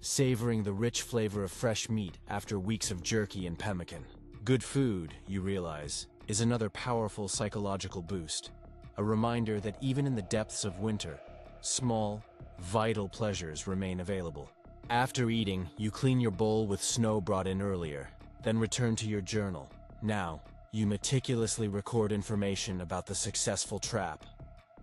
savoring the rich flavor of fresh meat after weeks of jerky and pemmican. Good food, you realize, is another powerful psychological boost. A reminder that even in the depths of winter, small, vital pleasures remain available. After eating, you clean your bowl with snow brought in earlier, then return to your journal. Now, you meticulously record information about the successful trap,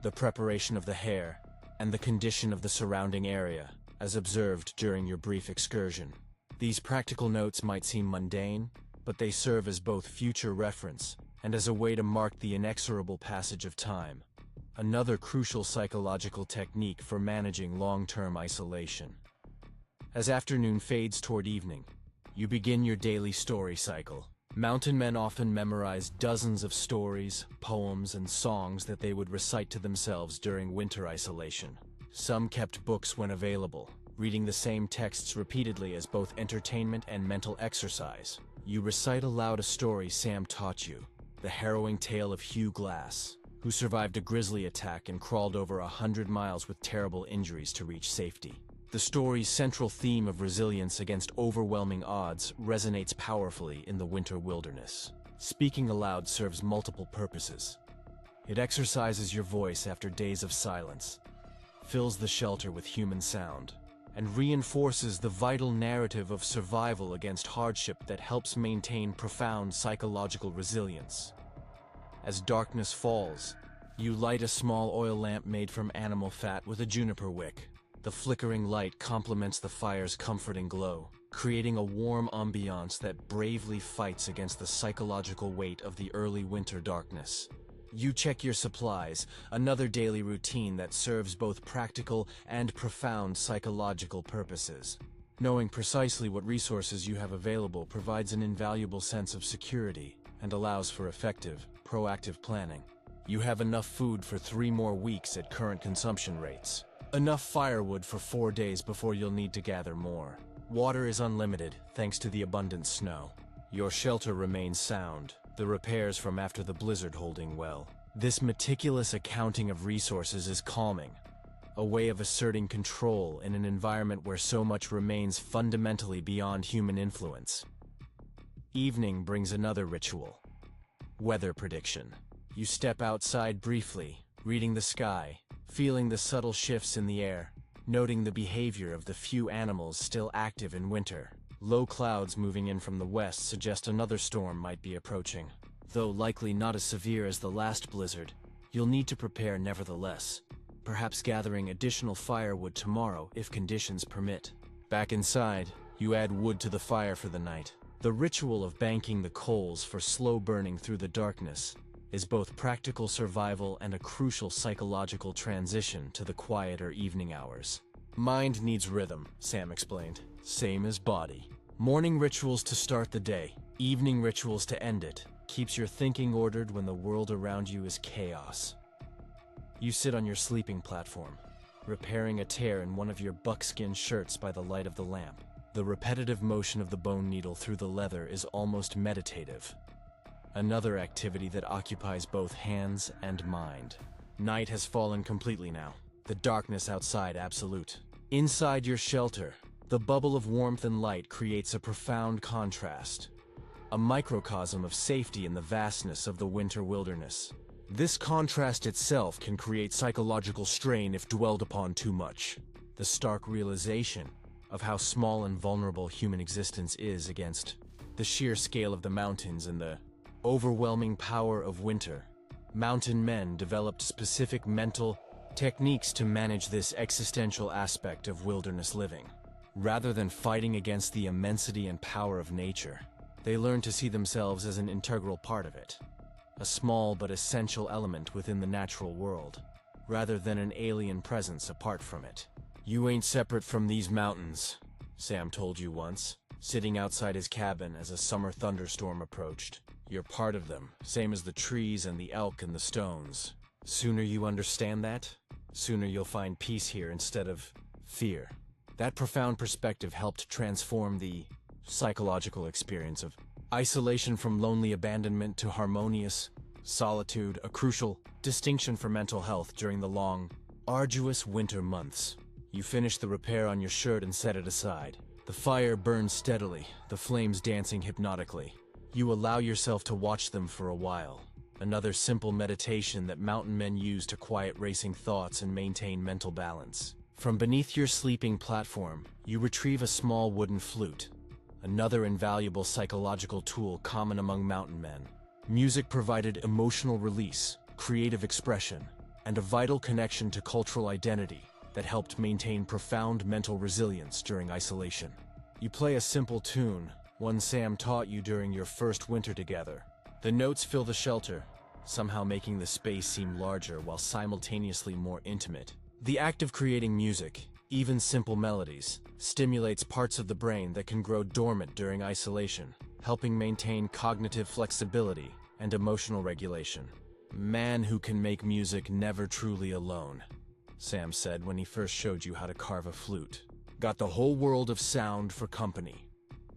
the preparation of the hare, and the condition of the surrounding area, as observed during your brief excursion. These practical notes might seem mundane, but they serve as both future reference and as a way to mark the inexorable passage of time. Another crucial psychological technique for managing long-term isolation. As afternoon fades toward evening, you begin your daily story cycle. Mountain men often memorize dozens of stories, poems, and songs that they would recite to themselves during winter isolation. Some kept books when available, reading the same texts repeatedly as both entertainment and mental exercise. You recite aloud a story Sam taught you, the harrowing tale of Hugh Glass, who survived a grizzly attack and crawled over 100 miles with terrible injuries to reach safety. The story's central theme of resilience against overwhelming odds resonates powerfully in the winter wilderness. Speaking aloud serves multiple purposes. It exercises your voice after days of silence, fills the shelter with human sound, and reinforces the vital narrative of survival against hardship that helps maintain profound psychological resilience. As darkness falls, you light a small oil lamp made from animal fat with a juniper wick. The flickering light complements the fire's comforting glow, creating a warm ambiance that bravely fights against the psychological weight of the early winter darkness. You check your supplies, another daily routine that serves both practical and profound psychological purposes. Knowing precisely what resources you have available provides an invaluable sense of security and allows for effective, proactive planning. You have enough food for 3 more weeks at current consumption rates. Enough firewood for 4 days before you'll need to gather more. Water is unlimited, thanks to the abundant snow. Your shelter remains sound, the repairs from after the blizzard holding well. This meticulous accounting of resources is calming, a way of asserting control in an environment where so much remains fundamentally beyond human influence. Evening brings another ritual. Weather prediction. You step outside briefly, reading the sky, feeling the subtle shifts in the air, noting the behavior of the few animals still active in winter. Low clouds moving in from the west suggest another storm might be approaching. Though likely not as severe as the last blizzard, you'll need to prepare nevertheless, perhaps gathering additional firewood tomorrow if conditions permit. Back inside, you add wood to the fire for the night. The ritual of banking the coals for slow burning through the darkness is both practical survival and a crucial psychological transition to the quieter evening hours. Mind needs rhythm, Sam explained. Same as body. Morning rituals to start the day, evening rituals to end it. keeps your thinking ordered when the world around you is chaos. You sit on your sleeping platform, repairing a tear in one of your buckskin shirts by the light of the lamp. The repetitive motion of the bone needle through the leather is almost meditative. Another activity that occupies both hands and mind. Night has fallen completely now, the darkness outside absolute. Inside your shelter, the bubble of warmth and light creates a profound contrast, a microcosm of safety in the vastness of the winter wilderness. This contrast itself can create psychological strain if dwelled upon too much. The stark realization of how small and vulnerable human existence is against the sheer scale of the mountains and the overwhelming power of winter. Mountain men developed specific mental techniques to manage this existential aspect of wilderness living. Rather than fighting against the immensity and power of nature, they learned to see themselves as an integral part of it, a small but essential element within the natural world, rather than an alien presence apart from it. "You ain't separate from these mountains," Sam told you once, sitting outside his cabin as a summer thunderstorm approached. "You're part of them, same as the trees and the elk and the stones. Sooner you understand that, sooner you'll find peace here instead of fear." That profound perspective helped transform the psychological experience of isolation from lonely abandonment to harmonious solitude, a crucial distinction for mental health during the long, arduous winter months. You finish the repair on your shirt and set it aside. The fire burns steadily, the flames dancing hypnotically. You allow yourself to watch them for a while. Another simple meditation that mountain men use to quiet racing thoughts and maintain mental balance. From beneath your sleeping platform, you retrieve a small wooden flute, another invaluable psychological tool common among mountain men. Music provided emotional release, creative expression, and a vital connection to cultural identity that helped maintain profound mental resilience during isolation. You play a simple tune, one Sam taught you during your first winter together. The notes fill the shelter, somehow making the space seem larger while simultaneously more intimate. The act of creating music, even simple melodies, stimulates parts of the brain that can grow dormant during isolation, helping maintain cognitive flexibility and emotional regulation. "Man who can make music never truly alone," Sam said when he first showed you how to carve a flute. "Got the whole world of sound for company."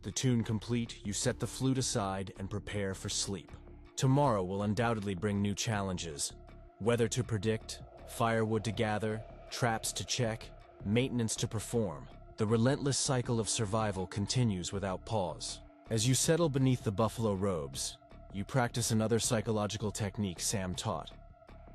The tune complete, you set the flute aside and prepare for sleep. Tomorrow will undoubtedly bring new challenges. Weather to predict, firewood to gather, traps to check, maintenance to perform. The relentless cycle of survival continues without pause. As you settle beneath the buffalo robes, you practice another psychological technique Sam taught: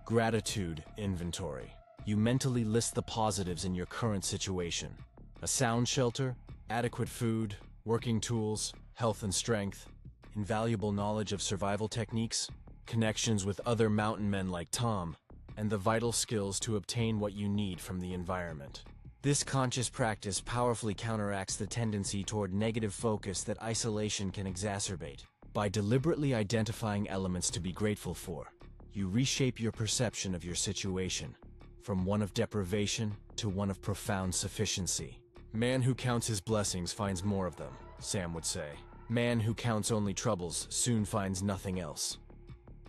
gratitude inventory. You mentally list the positives in your current situation: a sound shelter, adequate food, working tools, health and strength, invaluable knowledge of survival techniques, connections with other mountain men like Tom, and the vital skills to obtain what you need from the environment. This conscious practice powerfully counteracts the tendency toward negative focus that isolation can exacerbate. By deliberately identifying elements to be grateful for, you reshape your perception of your situation, from one of deprivation to one of profound sufficiency. "Man who counts his blessings finds more of them," Sam would say. "Man who counts only troubles soon finds nothing else."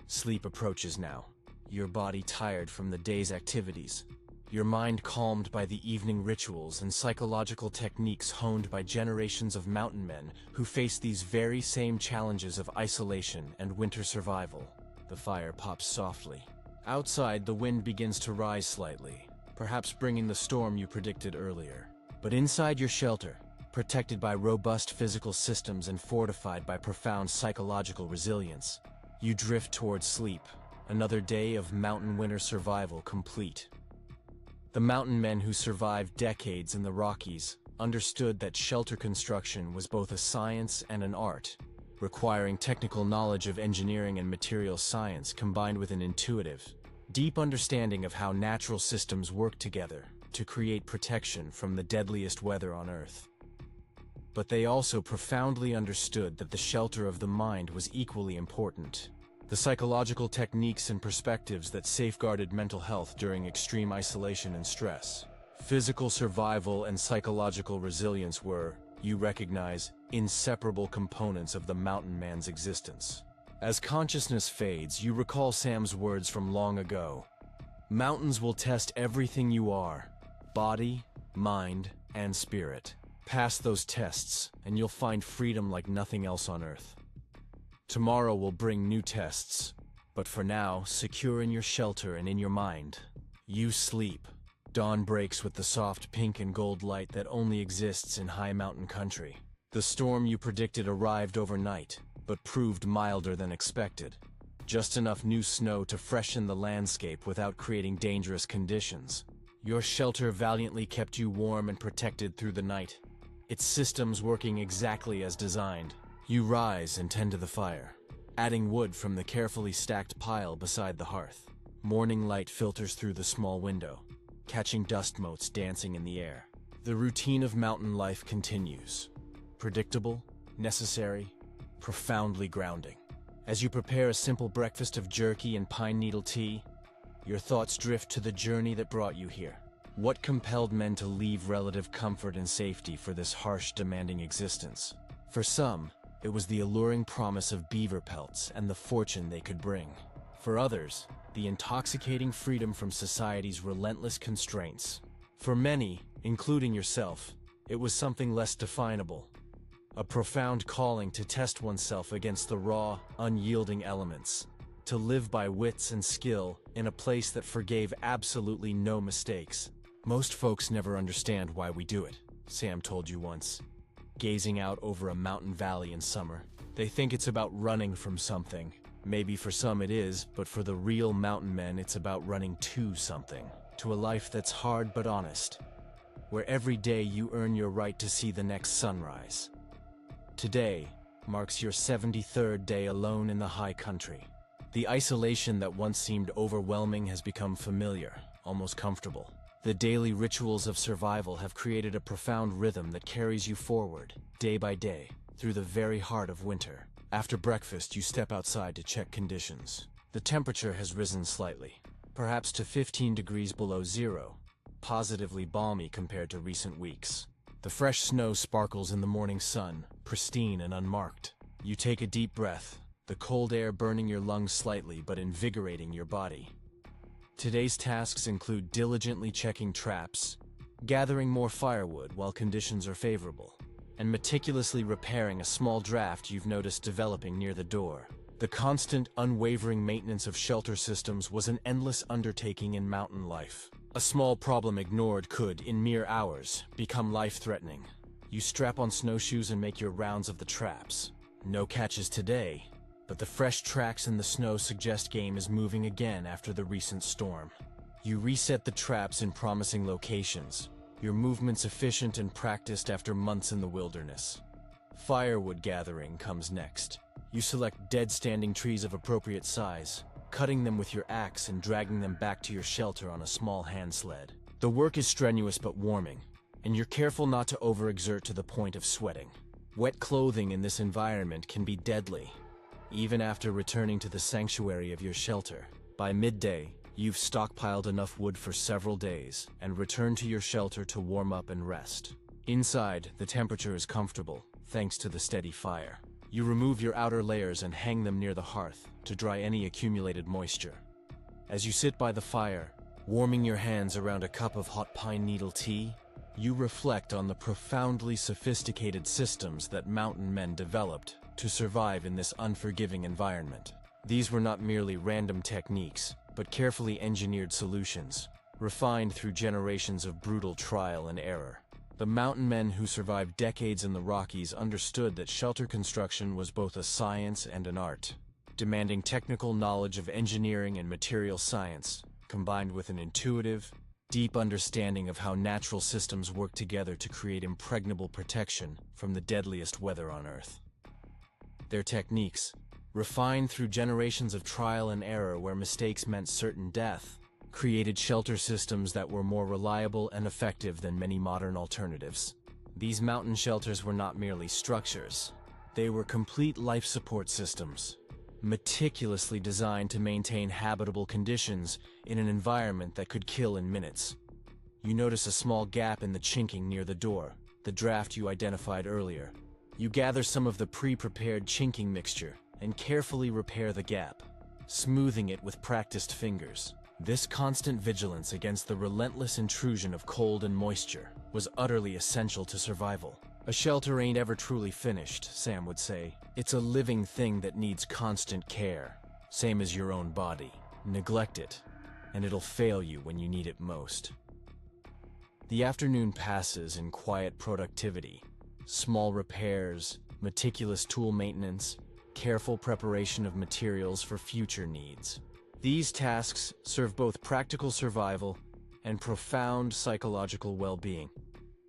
Sleep approaches now, your body tired from the day's activities, your mind calmed by the evening rituals and psychological techniques honed by generations of mountain men who face these very same challenges of isolation and winter survival. The fire pops softly. Outside, the wind begins to rise slightly, perhaps bringing the storm you predicted earlier. But inside your shelter, protected by robust physical systems and fortified by profound psychological resilience, you drift towards sleep, another day of mountain winter survival complete. The mountain men who survived decades in the Rockies understood that shelter construction was both a science and an art, requiring technical knowledge of engineering and material science combined with an intuitive, deep understanding of how natural systems work together to create protection from the deadliest weather on Earth. But they also profoundly understood that the shelter of the mind was equally important. The psychological techniques and perspectives that safeguarded mental health during extreme isolation and stress. Physical survival and psychological resilience were, you recognize, inseparable components of the mountain man's existence. As consciousness fades, you recall Sam's words from long ago. Mountains will test everything you are, body, mind, and spirit. Pass those tests, and you'll find freedom like nothing else on Earth. Tomorrow will bring new tests, but for now, secure in your shelter and in your mind. You sleep. Dawn breaks with the soft pink and gold light that only exists in high mountain country. The storm you predicted arrived overnight, but proved milder than expected. Just enough new snow to freshen the landscape without creating dangerous conditions. Your shelter valiantly kept you warm and protected through the night, its systems working exactly as designed. You rise and tend to the fire, adding wood from the carefully stacked pile beside the hearth. Morning light filters through the small window, catching dust motes dancing in the air. The routine of mountain life continues. Predictable, necessary, profoundly grounding. As you prepare a simple breakfast of jerky and pine needle tea, your thoughts drift to the journey that brought you here. What compelled men to leave relative comfort and safety for this harsh, demanding existence? For some, it was the alluring promise of beaver pelts and the fortune they could bring. For others, the intoxicating freedom from society's relentless constraints. For many, including yourself, it was something less definable. A profound calling to test oneself against the raw, unyielding elements. To live by wits and skill in a place that forgave absolutely no mistakes. Most folks never understand why we do it, Sam told you once. Gazing out over a mountain valley in summer, they think it's about running from something. Maybe for some it is, but for the real mountain men it's about running to something. To a life that's hard but honest, where every day you earn your right to see the next sunrise. Today marks your 73rd day alone in the high country. The isolation that once seemed overwhelming has become familiar, almost comfortable. The daily rituals of survival have created a profound rhythm that carries you forward, day by day, through the very heart of winter. After breakfast, you step outside to check conditions. The temperature has risen slightly, perhaps to 15 degrees below zero, positively balmy compared to recent weeks. The fresh snow sparkles in the morning sun, pristine and unmarked. You take a deep breath, the cold air burning your lungs slightly but invigorating your body. Today's tasks include diligently checking traps, gathering more firewood while conditions are favorable, and meticulously repairing a small draft you've noticed developing near the door. The constant, unwavering maintenance of shelter systems was an endless undertaking in mountain life. A small problem ignored could, in mere hours, become life-threatening. You strap on snowshoes and make your rounds of the traps. No catches today, but the fresh tracks in the snow suggest game is moving again after the recent storm. You reset the traps in promising locations, your movements efficient and practiced after months in the wilderness. Firewood gathering comes next. You select dead standing trees of appropriate size, cutting them with your axe and dragging them back to your shelter on a small hand sled. The work is strenuous but warming, and you're careful not to overexert to the point of sweating. Wet clothing in this environment can be deadly, even after returning to the sanctuary of your shelter. By midday, you've stockpiled enough wood for several days and return to your shelter to warm up and rest. Inside, the temperature is comfortable, thanks to the steady fire. You remove your outer layers and hang them near the hearth to dry any accumulated moisture. As you sit by the fire, warming your hands around a cup of hot pine needle tea, you reflect on the profoundly sophisticated systems that mountain men developed to survive in this unforgiving environment. These were not merely random techniques, but carefully engineered solutions, refined through generations of brutal trial and error. The mountain men who survived decades in the Rockies understood that shelter construction was both a science and an art, demanding technical knowledge of engineering and material science, combined with an intuitive, deep understanding of how natural systems work together to create impregnable protection from the deadliest weather on Earth. Their techniques, refined through generations of trial and error where mistakes meant certain death, created shelter systems that were more reliable and effective than many modern alternatives. These mountain shelters were not merely structures. They were complete life support systems, meticulously designed to maintain habitable conditions in an environment that could kill in minutes. You notice a small gap in the chinking near the door, the draft you identified earlier. You gather some of the pre-prepared chinking mixture, and carefully repair the gap, smoothing it with practiced fingers. This constant vigilance against the relentless intrusion of cold and moisture was utterly essential to survival. A shelter ain't ever truly finished, Sam would say. It's a living thing that needs constant care, same as your own body. Neglect it, and it'll fail you when you need it most. The afternoon passes in quiet productivity, small repairs, meticulous tool maintenance, careful preparation of materials for future needs. These tasks serve both practical survival and profound psychological well-being,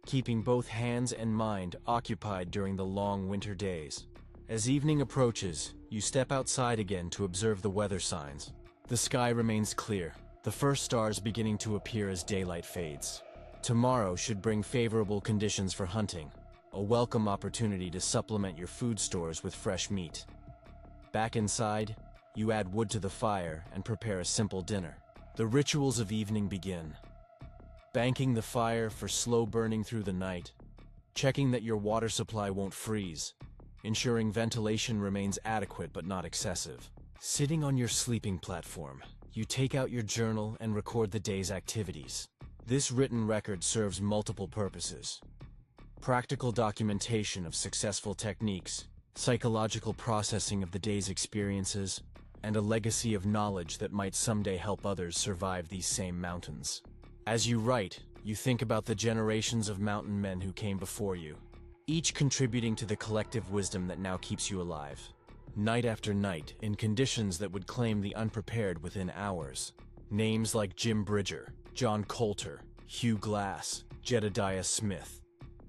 keeping both hands and mind occupied during the long winter days. As evening approaches, you step outside again to observe the weather signs. The sky remains clear, the first stars beginning to appear as daylight fades. Tomorrow should bring favorable conditions for hunting, a welcome opportunity to supplement your food stores with fresh meat. Back inside, you add wood to the fire and prepare a simple dinner. The rituals of evening begin. Banking the fire for slow burning through the night, checking that your water supply won't freeze, ensuring ventilation remains adequate but not excessive. Sitting on your sleeping platform, you take out your journal and record the day's activities. This written record serves multiple purposes: practical documentation of successful techniques, psychological processing of the day's experiences, and a legacy of knowledge that might someday help others survive these same mountains. As you write, you think about the generations of mountain men who came before you, each contributing to the collective wisdom that now keeps you alive. Night after night, in conditions that would claim the unprepared within hours. Names like Jim Bridger, John Coulter, Hugh Glass, Jedediah Smith.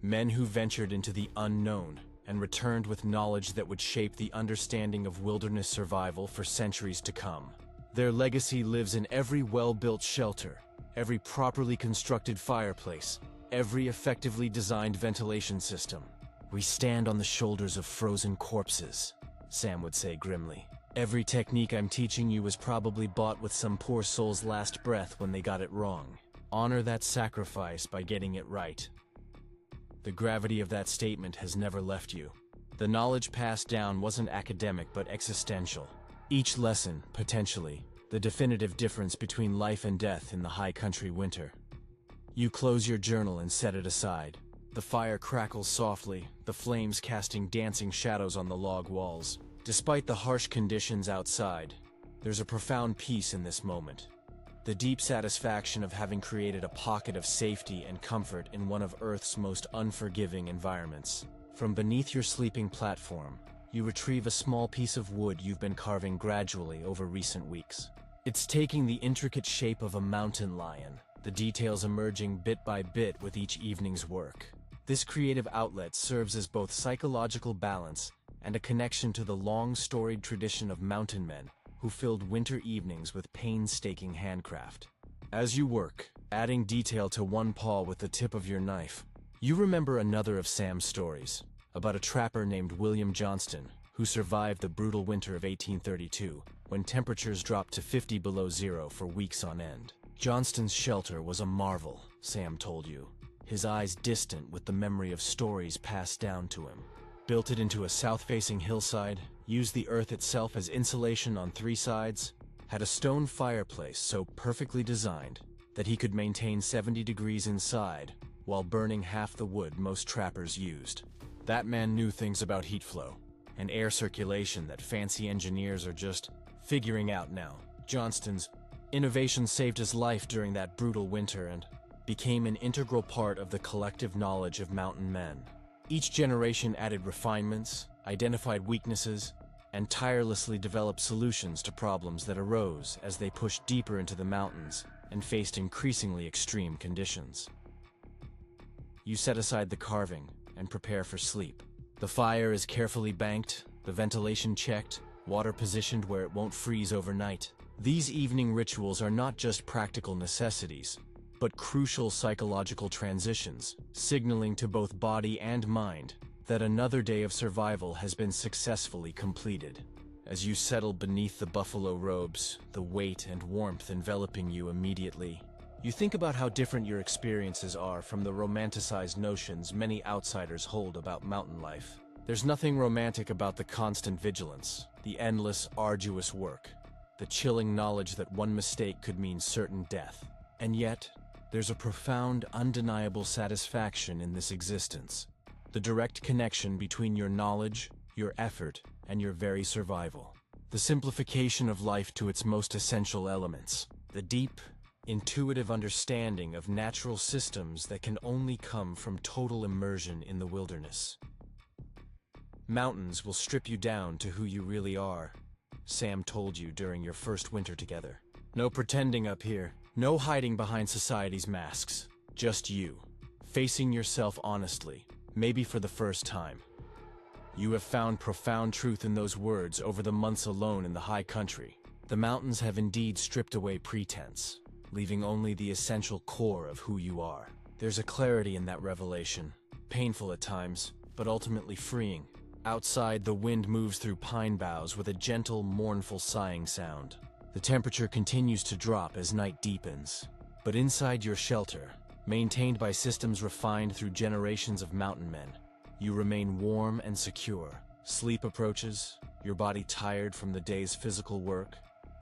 Men who ventured into the unknown and returned with knowledge that would shape the understanding of wilderness survival for centuries to come. Their legacy lives in every well-built shelter, every properly constructed fireplace, every effectively designed ventilation system. We stand on the shoulders of frozen corpses, Sam would say grimly. Every technique I'm teaching you was probably bought with some poor soul's last breath when they got it wrong. Honor that sacrifice by getting it right. The gravity of that statement has never left you. The knowledge passed down wasn't academic but existential. Each lesson, potentially, the definitive difference between life and death in the high country winter. You close your journal and set it aside. The fire crackles softly, the flames casting dancing shadows on the log walls. Despite the harsh conditions outside, there's a profound peace in this moment. The deep satisfaction of having created a pocket of safety and comfort in one of Earth's most unforgiving environments. From beneath your sleeping platform, you retrieve a small piece of wood you've been carving gradually over recent weeks. It's taking the intricate shape of a mountain lion, the details emerging bit by bit with each evening's work. This creative outlet serves as both psychological balance and a connection to the long-storied tradition of mountain men who filled winter evenings with painstaking handcraft. As you work, adding detail to one paw with the tip of your knife, you remember another of Sam's stories, about a trapper named William Johnston, who survived the brutal winter of 1832, when temperatures dropped to 50 below zero for weeks on end. Johnston's shelter was a marvel, Sam told you, his eyes distant with the memory of stories passed down to him. Built it into a south-facing hillside, used the earth itself as insulation on 3 sides, had a stone fireplace so perfectly designed that he could maintain 70 degrees inside while burning half the wood most trappers used. That man knew things about heat flow and air circulation that fancy engineers are just figuring out now. Johnston's innovation saved his life during that brutal winter and became an integral part of the collective knowledge of mountain men. Each generation added refinements, identified weaknesses, and tirelessly developed solutions to problems that arose as they pushed deeper into the mountains and faced increasingly extreme conditions. You set aside the carving and prepare for sleep. The fire is carefully banked, the ventilation checked, water positioned where it won't freeze overnight. These evening rituals are not just practical necessities, but crucial psychological transitions, signaling to both body and mind that another day of survival has been successfully completed. As you settle beneath the buffalo robes, the weight and warmth enveloping you immediately, you think about how different your experiences are from the romanticized notions many outsiders hold about mountain life. There's nothing romantic about the constant vigilance, the endless, arduous work, the chilling knowledge that one mistake could mean certain death. And yet, there's a profound, undeniable satisfaction in this existence. The direct connection between your knowledge, your effort, and your very survival. The simplification of life to its most essential elements. The deep, intuitive understanding of natural systems that can only come from total immersion in the wilderness. Mountains will strip you down to who you really are, Sam told you during your first winter together. No pretending up here, no hiding behind society's masks. Just you, facing yourself honestly, maybe for the first time. You have found profound truth in those words over the months alone in the high country. The mountains have indeed stripped away pretense, leaving only the essential core of who you are. There's a clarity in that revelation, painful at times, but ultimately freeing. Outside, the wind moves through pine boughs with a gentle, mournful sighing sound. The temperature continues to drop as night deepens. But inside your shelter, maintained by systems refined through generations of mountain men, you remain warm and secure. Sleep approaches, your body tired from the day's physical work,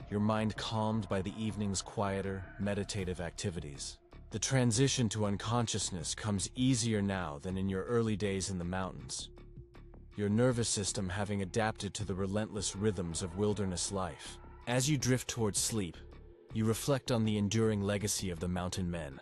your mind calmed by the evening's quieter, meditative activities. The transition to unconsciousness comes easier now than in your early days in the mountains, your nervous system having adapted to the relentless rhythms of wilderness life. As you drift towards sleep, you reflect on the enduring legacy of the mountain men.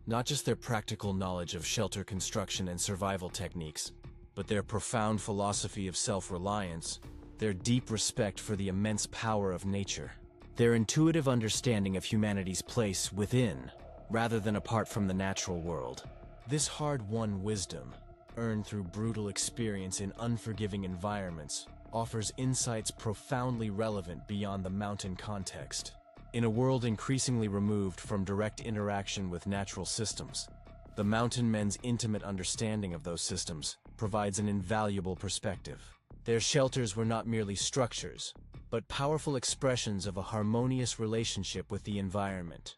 Not just their practical knowledge of shelter construction and survival techniques, but their profound philosophy of self-reliance, their deep respect for the immense power of nature, their intuitive understanding of humanity's place within, rather than apart from the natural world. This hard-won wisdom, earned through brutal experience in unforgiving environments, offers insights profoundly relevant beyond the mountain context. In a world increasingly removed from direct interaction with natural systems, the mountain men's intimate understanding of those systems provides an invaluable perspective. Their shelters were not merely structures, but powerful expressions of a harmonious relationship with the environment,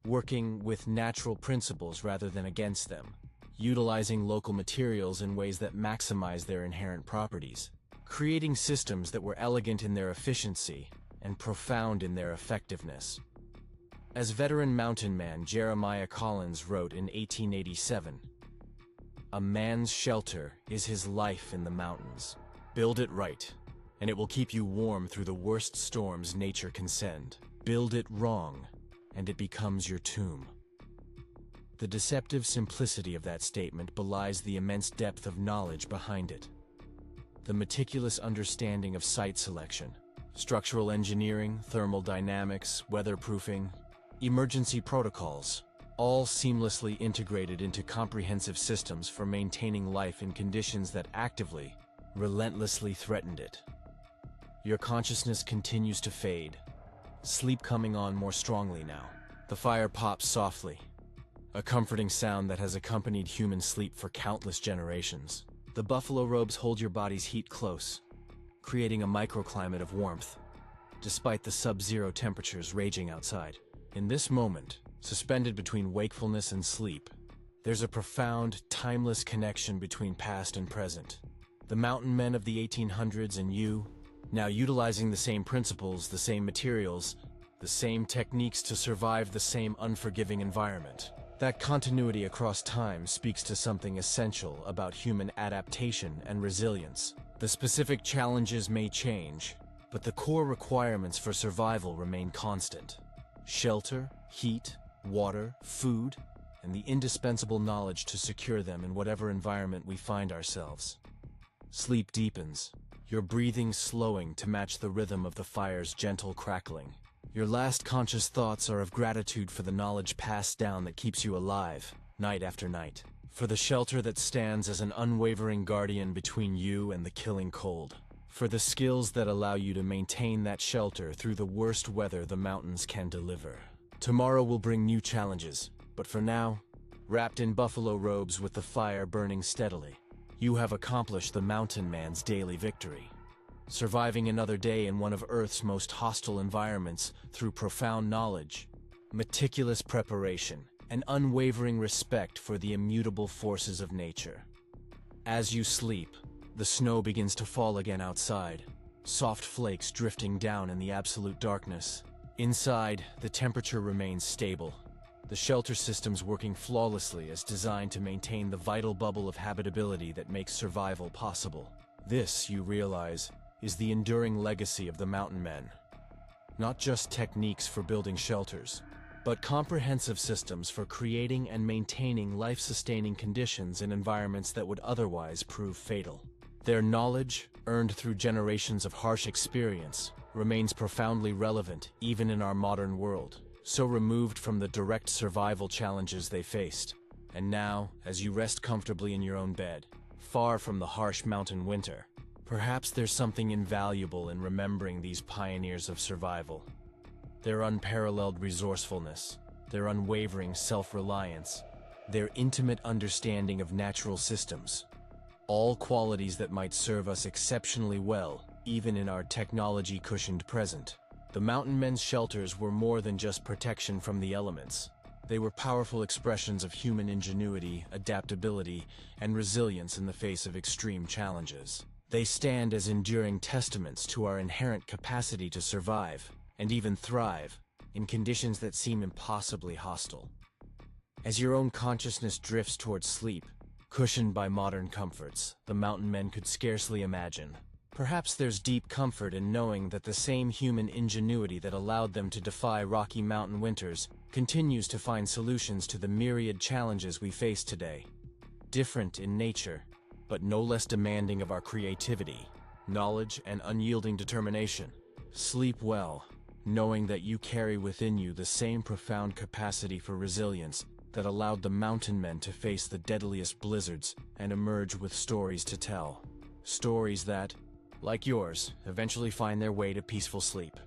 working with natural principles rather than against them, utilizing local materials in ways that maximize their inherent properties, creating systems that were elegant in their efficiency and profound in their effectiveness. As veteran mountain man Jeremiah Collins wrote in 1887, "A man's shelter is his life in the mountains. Build it right, and it will keep you warm through the worst storms nature can send. Build it wrong, and it becomes your tomb." The deceptive simplicity of that statement belies the immense depth of knowledge behind it. The meticulous understanding of site selection, structural engineering, thermal dynamics, weatherproofing, emergency protocols, all seamlessly integrated into comprehensive systems for maintaining life in conditions that actively, relentlessly threatened it. Your consciousness continues to fade, sleep coming on more strongly now. The fire pops softly, a comforting sound that has accompanied human sleep for countless generations. The buffalo robes hold your body's heat close, creating a microclimate of warmth, despite the sub-zero temperatures raging outside. In this moment, suspended between wakefulness and sleep, there's a profound, timeless connection between past and present. The mountain men of the 1800s and you, now utilizing the same principles, the same materials, the same techniques to survive the same unforgiving environment. That continuity across time speaks to something essential about human adaptation and resilience. The specific challenges may change, but the core requirements for survival remain constant. Shelter, heat, water, food, and the indispensable knowledge to secure them in whatever environment we find ourselves. Sleep deepens, your breathing slowing to match the rhythm of the fire's gentle crackling. Your last conscious thoughts are of gratitude for the knowledge passed down that keeps you alive, night after night, for the shelter that stands as an unwavering guardian between you and the killing cold, for the skills that allow you to maintain that shelter through the worst weather the mountains can deliver. Tomorrow will bring new challenges, but for now, wrapped in buffalo robes with the fire burning steadily, you have accomplished the mountain man's daily victory. Surviving another day in one of Earth's most hostile environments through profound knowledge, meticulous preparation, and unwavering respect for the immutable forces of nature. As you sleep, the snow begins to fall again outside, soft flakes drifting down in the absolute darkness. Inside, the temperature remains stable, the shelter systems working flawlessly as designed to maintain the vital bubble of habitability that makes survival possible. This, you realize, is the enduring legacy of the Mountain Men. Not just techniques for building shelters, but comprehensive systems for creating and maintaining life-sustaining conditions in environments that would otherwise prove fatal. Their knowledge, earned through generations of harsh experience, remains profoundly relevant even in our modern world, so removed from the direct survival challenges they faced. And now, as you rest comfortably in your own bed, far from the harsh mountain winter, perhaps there's something invaluable in remembering these pioneers of survival. Their unparalleled resourcefulness, their unwavering self-reliance, their intimate understanding of natural systems, all qualities that might serve us exceptionally well, even in our technology-cushioned present. The Mountain Men's shelters were more than just protection from the elements. They were powerful expressions of human ingenuity, adaptability, and resilience in the face of extreme challenges. They stand as enduring testaments to our inherent capacity to survive, and even thrive, in conditions that seem impossibly hostile. As your own consciousness drifts towards sleep, cushioned by modern comforts the Mountain Men could scarcely imagine, perhaps there's deep comfort in knowing that the same human ingenuity that allowed them to defy Rocky Mountain winters continues to find solutions to the myriad challenges we face today. Different in nature, but no less demanding of our creativity, knowledge, and unyielding determination. Sleep well, knowing that you carry within you the same profound capacity for resilience that allowed the Mountain Men to face the deadliest blizzards and emerge with stories to tell. Stories that, like yours, eventually find their way to peaceful sleep.